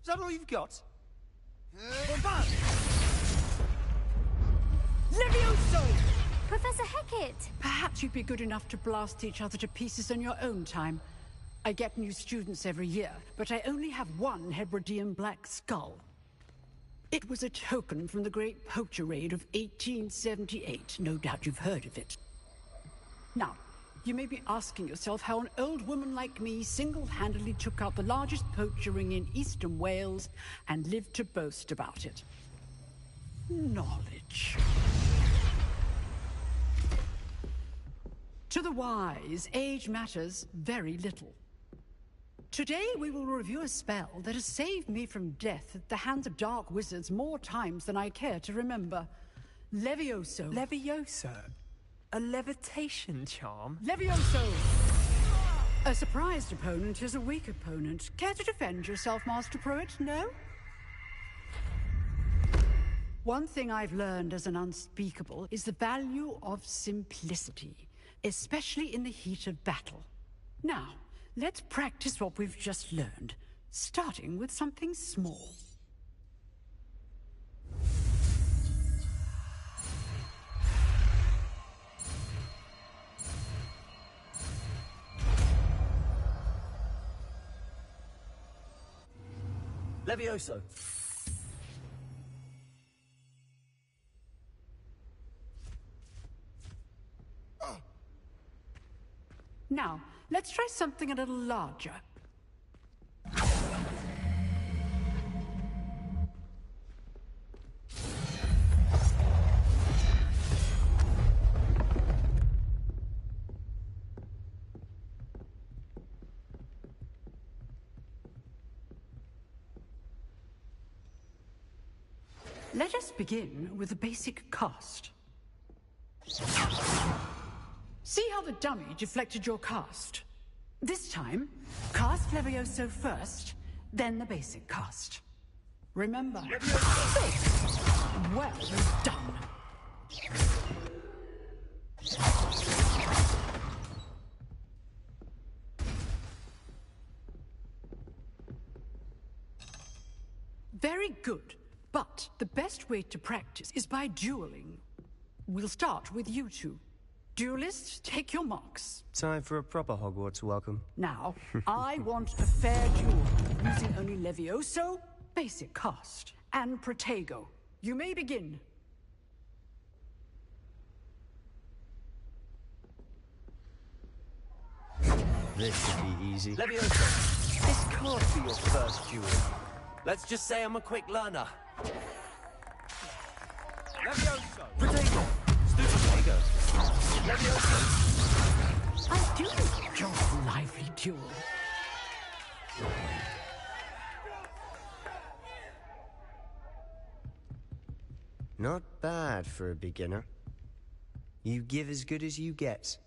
Is that all you've got? Levioso! Professor Hecat! Perhaps you'd be good enough to blast each other to pieces on your own time. I get new students every year, but I only have one Hebridean black skull. It was a token from the Great Poacher Raid of 1878. No doubt you've heard of it. Now, you may be asking yourself how an old woman like me single-handedly took out the largest poacher ring in eastern Wales and lived to boast about it. Knowledge. To the wise, age matters very little. Today we will review a spell that has saved me from death at the hands of dark wizards more times than I care to remember. Levioso. Levioso? A levitation charm? Levioso! A surprised opponent is a weak opponent. Care to defend yourself, Master Pruitt? No? One thing I've learned as an unspeakable is the value of simplicity, especially in the heat of battle. Now, let's practice what we've just learned, starting with something small. Levioso! Now, let's try something a little larger. Let us begin with a basic cast. See how the dummy deflected your cast? This time, cast Levioso first, then the basic cast. Remember, Levioso! Well done. Very good. But the best way to practice is by dueling. We'll start with you two. Duelists, take your marks. Time for a proper Hogwarts welcome. Now, I want a fair duel, using only Levioso, basic cast, and Protego. You may begin. This should be easy. Levioso, this can't be your first duel. Let's just say I'm a quick learner. Levioso! Protego! Protego! Levioso! I do enjoy a lively duel. Not bad for a beginner. You give as good as you get.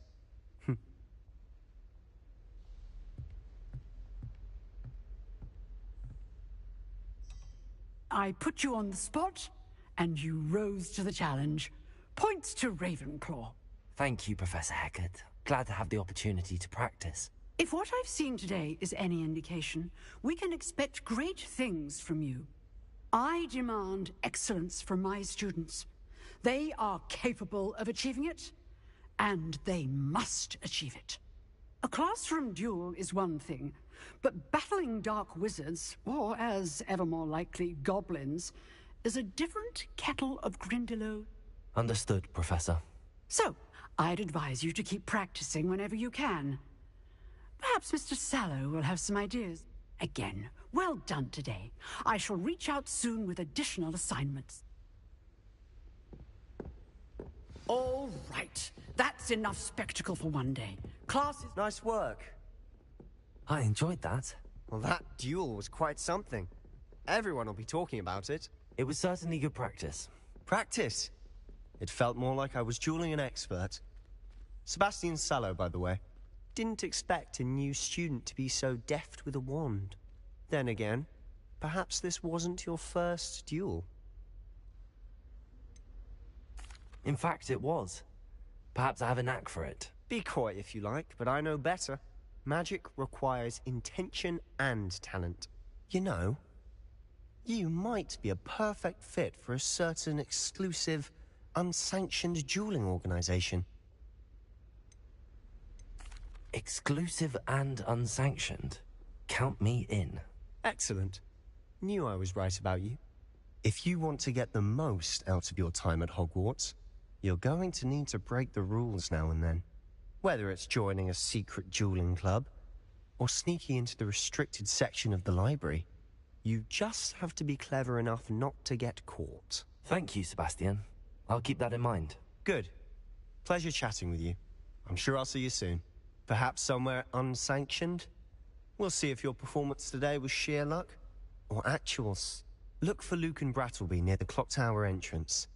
I put you on the spot, and you rose to the challenge. Points to Ravenclaw. Thank you, Professor Hecat. Glad to have the opportunity to practice. If what I've seen today is any indication, we can expect great things from you. I demand excellence from my students. They are capable of achieving it, and they must achieve it. A classroom duel is one thing, but battling dark wizards, or as ever more likely, goblins, is a different kettle of Grindylow. Understood, Professor. So, I'd advise you to keep practicing whenever you can. Perhaps Mr. Sallow will have some ideas. Again, well done today. I shall reach out soon with additional assignments. All right. That's enough spectacle for one day. Class is... Nice work. I enjoyed that. Well, that duel was quite something. Everyone will be talking about it. It was certainly good practice. Practice? It felt more like I was dueling an expert. Sebastian Sallow, by the way. Didn't expect a new student to be so deft with a wand. Then again, perhaps this wasn't your first duel. In fact, it was. Perhaps I have a knack for it. Be coy if you like, but I know better. Magic requires intention and talent. You know, you might be a perfect fit for a certain exclusive, unsanctioned dueling organization. Exclusive and unsanctioned? Count me in. Excellent. Knew I was right about you. If you want to get the most out of your time at Hogwarts, you're going to need to break the rules now and then. Whether it's joining a secret dueling club, or sneaking into the restricted section of the library, you just have to be clever enough not to get caught. Thank you, Sebastian. I'll keep that in mind. Good. Pleasure chatting with you. I'm sure I'll see you soon. Perhaps somewhere unsanctioned? We'll see if your performance today was sheer luck, or actuals. Look for Luke and Brattleby near the clock tower entrance.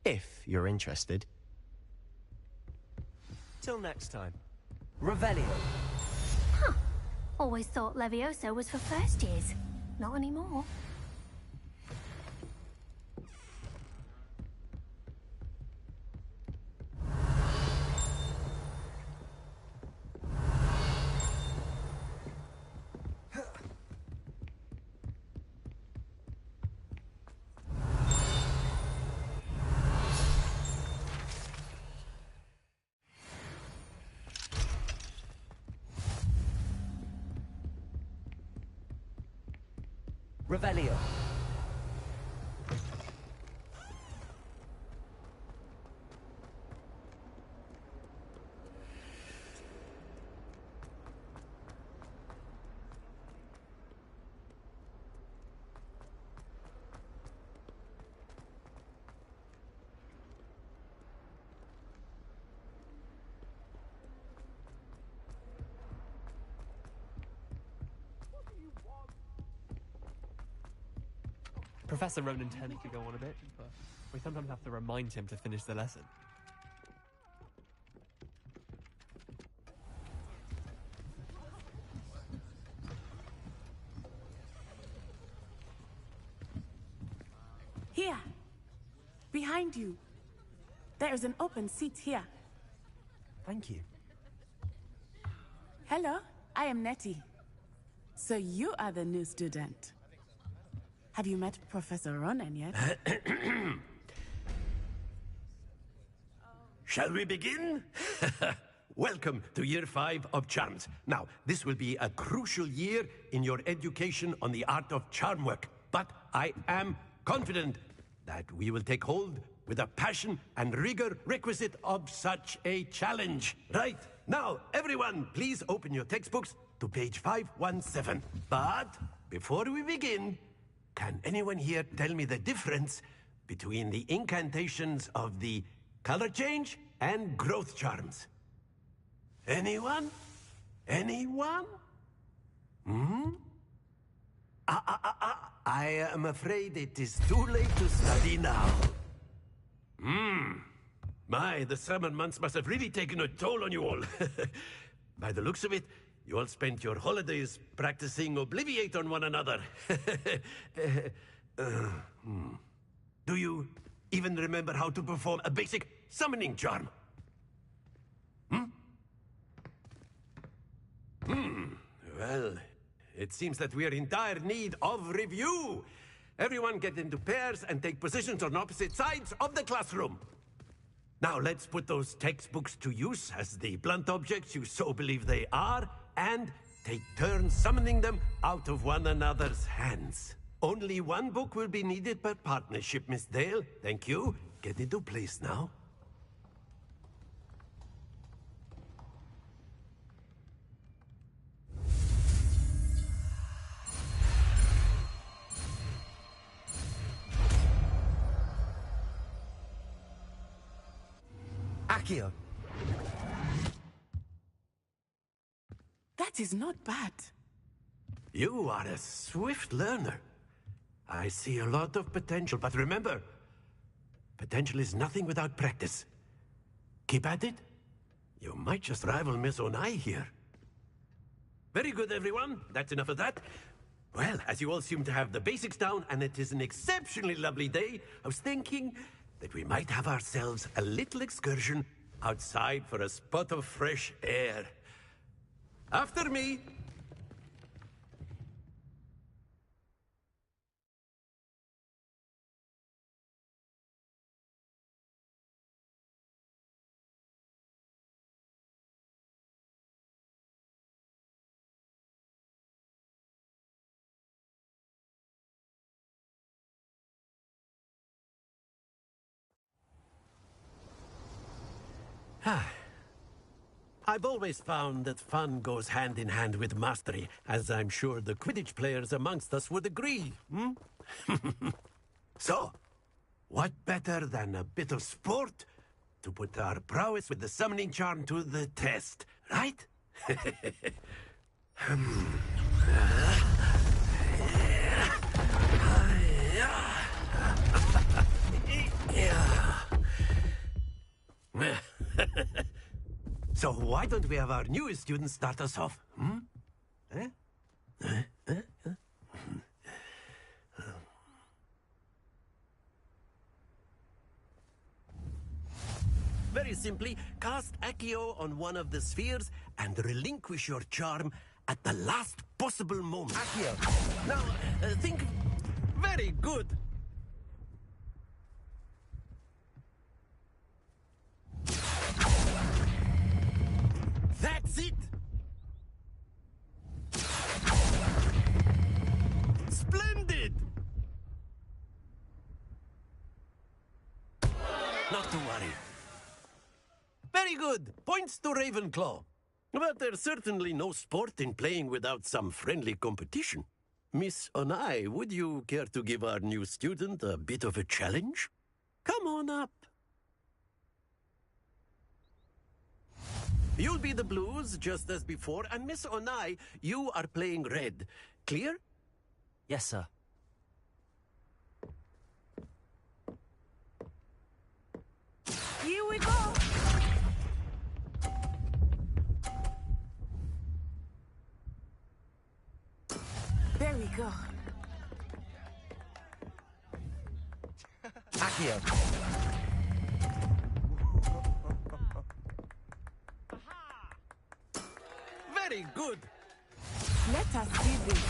If you're interested. Until next time. Revelio. Huh. Always thought Levioso was for first years. Not anymore. Revelio. Professor Ronan tends to go on a bit, but we sometimes have to remind him to finish the lesson. Here. Behind you. There is an open seat here. Thank you. Hello, I am Nettie. So you are the new student. Have you met Professor Ronan yet? Shall we begin? Welcome to Year 5 of Charms. Now, this will be a crucial year in your education on the art of charm work. But I am confident that we will take hold with the passion and rigor requisite of such a challenge. Right, now, everyone, please open your textbooks to page 517. But before we begin, can anyone here tell me the difference between the incantations of the color change and growth charms? Anyone? Anyone? Hmm? I am afraid it is too late to study now. The summer months must have really taken a toll on you all. By the looks of it, you all spent your holidays practicing Obliviate on one another. Do you even remember how to perform a basic summoning charm? Well, it seems that we are in dire need of review. Everyone get into pairs and take positions on opposite sides of the classroom. Now let's put those textbooks to use as the blunt objects you so believe they are, and take turns summoning them out of one another's hands. Only one book will be needed per partnership, Miss Dale. Thank you. Get into place now. Accio. That is not bad. You are a swift learner. I see a lot of potential, but remember, potential is nothing without practice. Keep at it. You might just rival Miss Onai here. Very good, everyone. That's enough of that. Well, as you all seem to have the basics down, and it is an exceptionally lovely day, I was thinking that we might have ourselves a little excursion outside for a spot of fresh air. After me. I've always found that fun goes hand in hand with mastery, as I'm sure the Quidditch players amongst us would agree. So, what better than a bit of sport to put our prowess with the summoning charm to the test, right? So, Why don't we have our newest student start us off? Hmm? Very simply, cast Accio on one of the spheres and relinquish your charm at the last possible moment. Accio. Now, think... Very good. That's it! Splendid! Not to worry. Very good. Points to Ravenclaw. But there's certainly no sport in playing without some friendly competition. Miss Onai, would you care to give our new student a bit of a challenge? Come on up. You'll be the blues, just as before, and Miss Onai, you are playing red. Clear? Yes, sir. Here we go! There we go. Accio. Very good. Let us see this.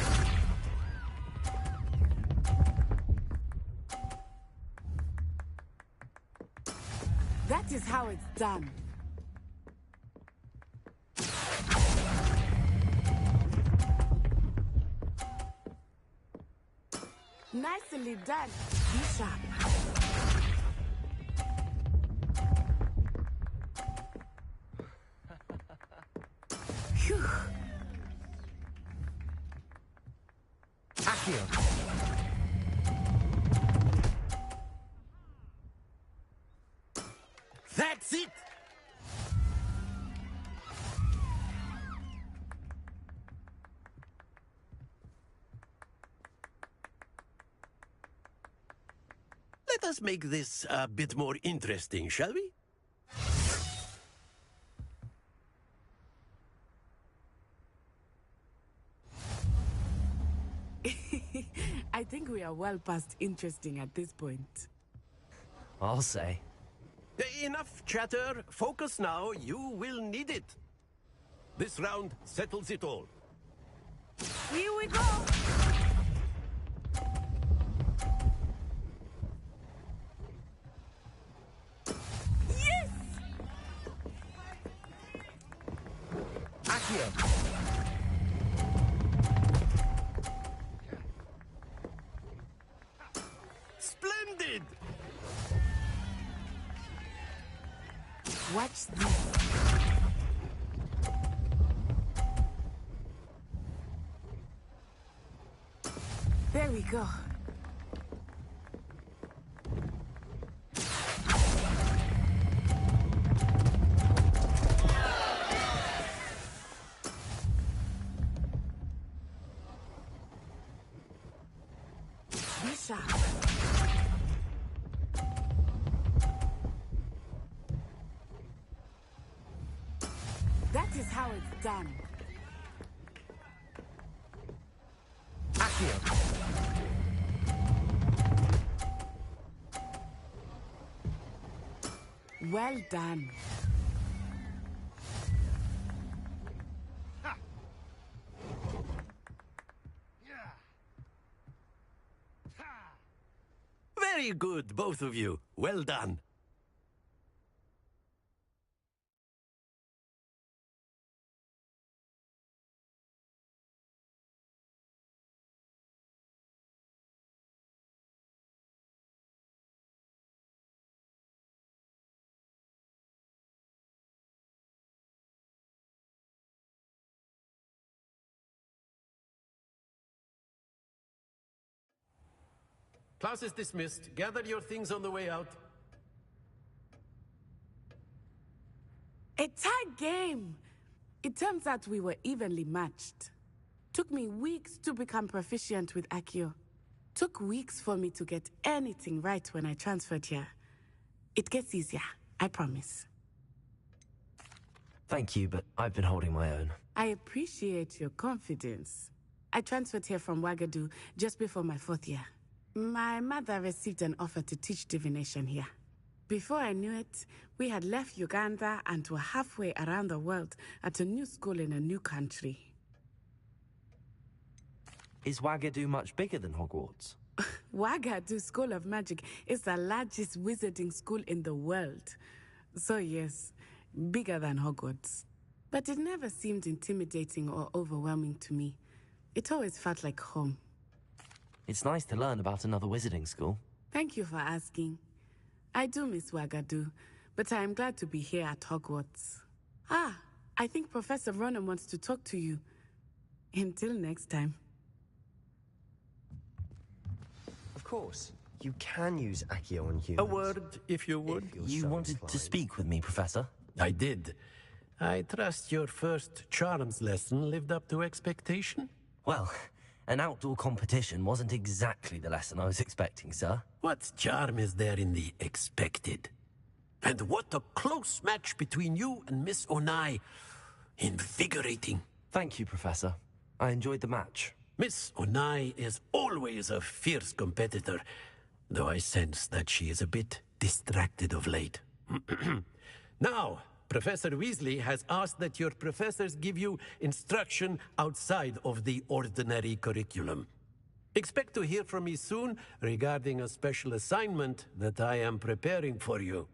That is how it's done. Nicely done, Bishop. Phew. Accio. That's it! Let us make this a bit more interesting, shall we? I think we are well past interesting at this point. I'll say. Enough chatter. Focus now. You will need it. This round settles it all. Here we go! Yes! Accio. Splendid! Watch this. There we go. Bishop. That is how it's done. Accio. Well done. Very good, both of you. Well done. Class is dismissed. Gather your things on the way out. A tight game. It turns out we were evenly matched. Took me weeks to become proficient with Accio. Took weeks for me to get anything right when I transferred here. It gets easier, I promise. Thank you, but I've been holding my own. I appreciate your confidence. I transferred here from Wagadu just before my 4th year. My mother received an offer to teach divination here. Before I knew it, we had left Uganda and were halfway around the world at a new school in a new country. Is Wagadu much bigger than Hogwarts? Wagadu School of Magic is the largest wizarding school in the world. So yes, bigger than Hogwarts. But it never seemed intimidating or overwhelming to me. It always felt like home. It's nice to learn about another wizarding school. Thank you for asking. I do miss Wagadu, but I am glad to be here at Hogwarts. Ah, I think Professor Ronan wants to talk to you. Until next time. Of course. You can use Accio on humans. A word, if you would. You wanted to speak with me, Professor? I did. I trust your first charms lesson lived up to expectation? Well, an outdoor competition wasn't exactly the lesson I was expecting, sir. What charm is there in the expected? And what a close match between you and Miss Onai. Invigorating. Thank you, Professor. I enjoyed the match. Miss Onai is always a fierce competitor, though I sense that she is a bit distracted of late. Now, Professor Weasley has asked that your professors give you instruction outside of the ordinary curriculum. Expect to hear from me soon regarding a special assignment that I am preparing for you.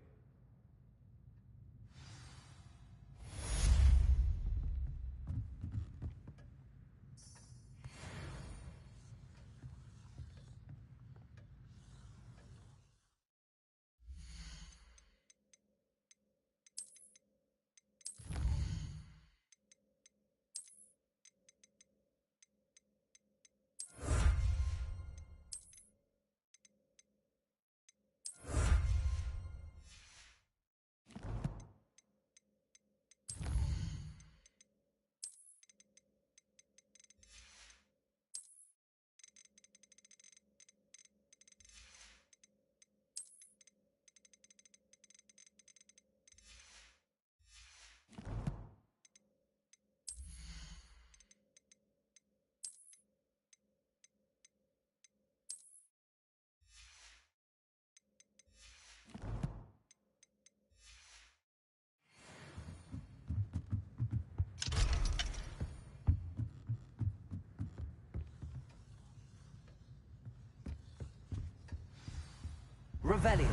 Revelio.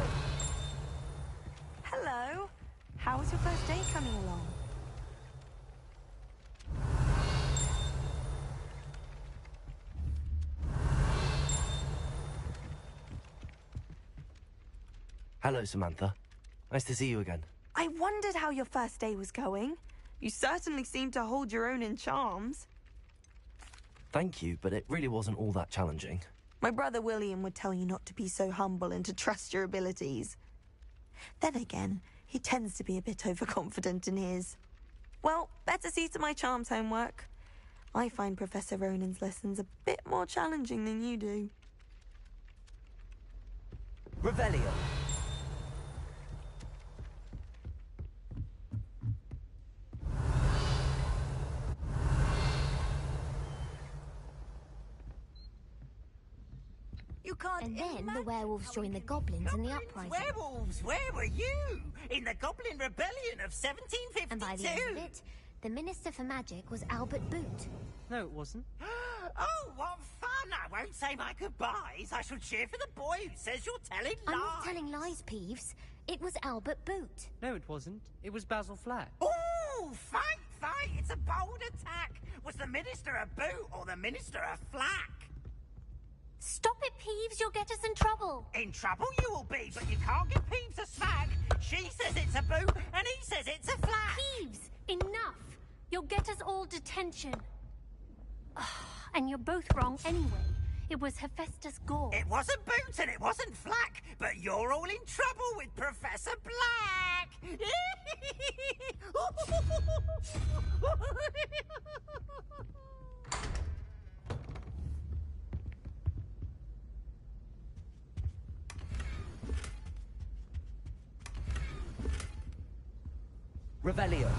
Hello. How was your first day coming along? Hello, Samantha. Nice to see you again. I wondered how your first day was going. You certainly seem to hold your own in charms. Thank you, but it really wasn't all that challenging. My brother William would tell you not to be so humble and to trust your abilities. Then again, he tends to be a bit overconfident in his. Well, better see to my charms homework. I find Professor Ronan's lessons a bit more challenging than you do. Revelio. You can't And then the werewolves joined the goblins in the uprising. Werewolves, where were you? In the Goblin Rebellion of 1752. And by the end of it, the Minister for Magic was Albert Boot. No, it wasn't. Oh, what fun! I won't say my goodbyes. I shall cheer for the boy who says you're telling lies. I'm not telling lies, Peeves. It was Albert Boot. No, it wasn't. It was Basil Flack. Oh, fight, fight! It's a bold attack. Was the Minister a Boot or the Minister a Flack? Stop it, Peeves. You'll get us in trouble. In trouble you will be, but you can't give Peeves a smack. She says it's a Boot, and he says it's a Flack. Peeves, enough. You'll get us all detention. And you're both wrong anyway. It was Hephaestus Gore. It wasn't Boot and it wasn't Flack, but you're all in trouble with Professor Black. Revelio.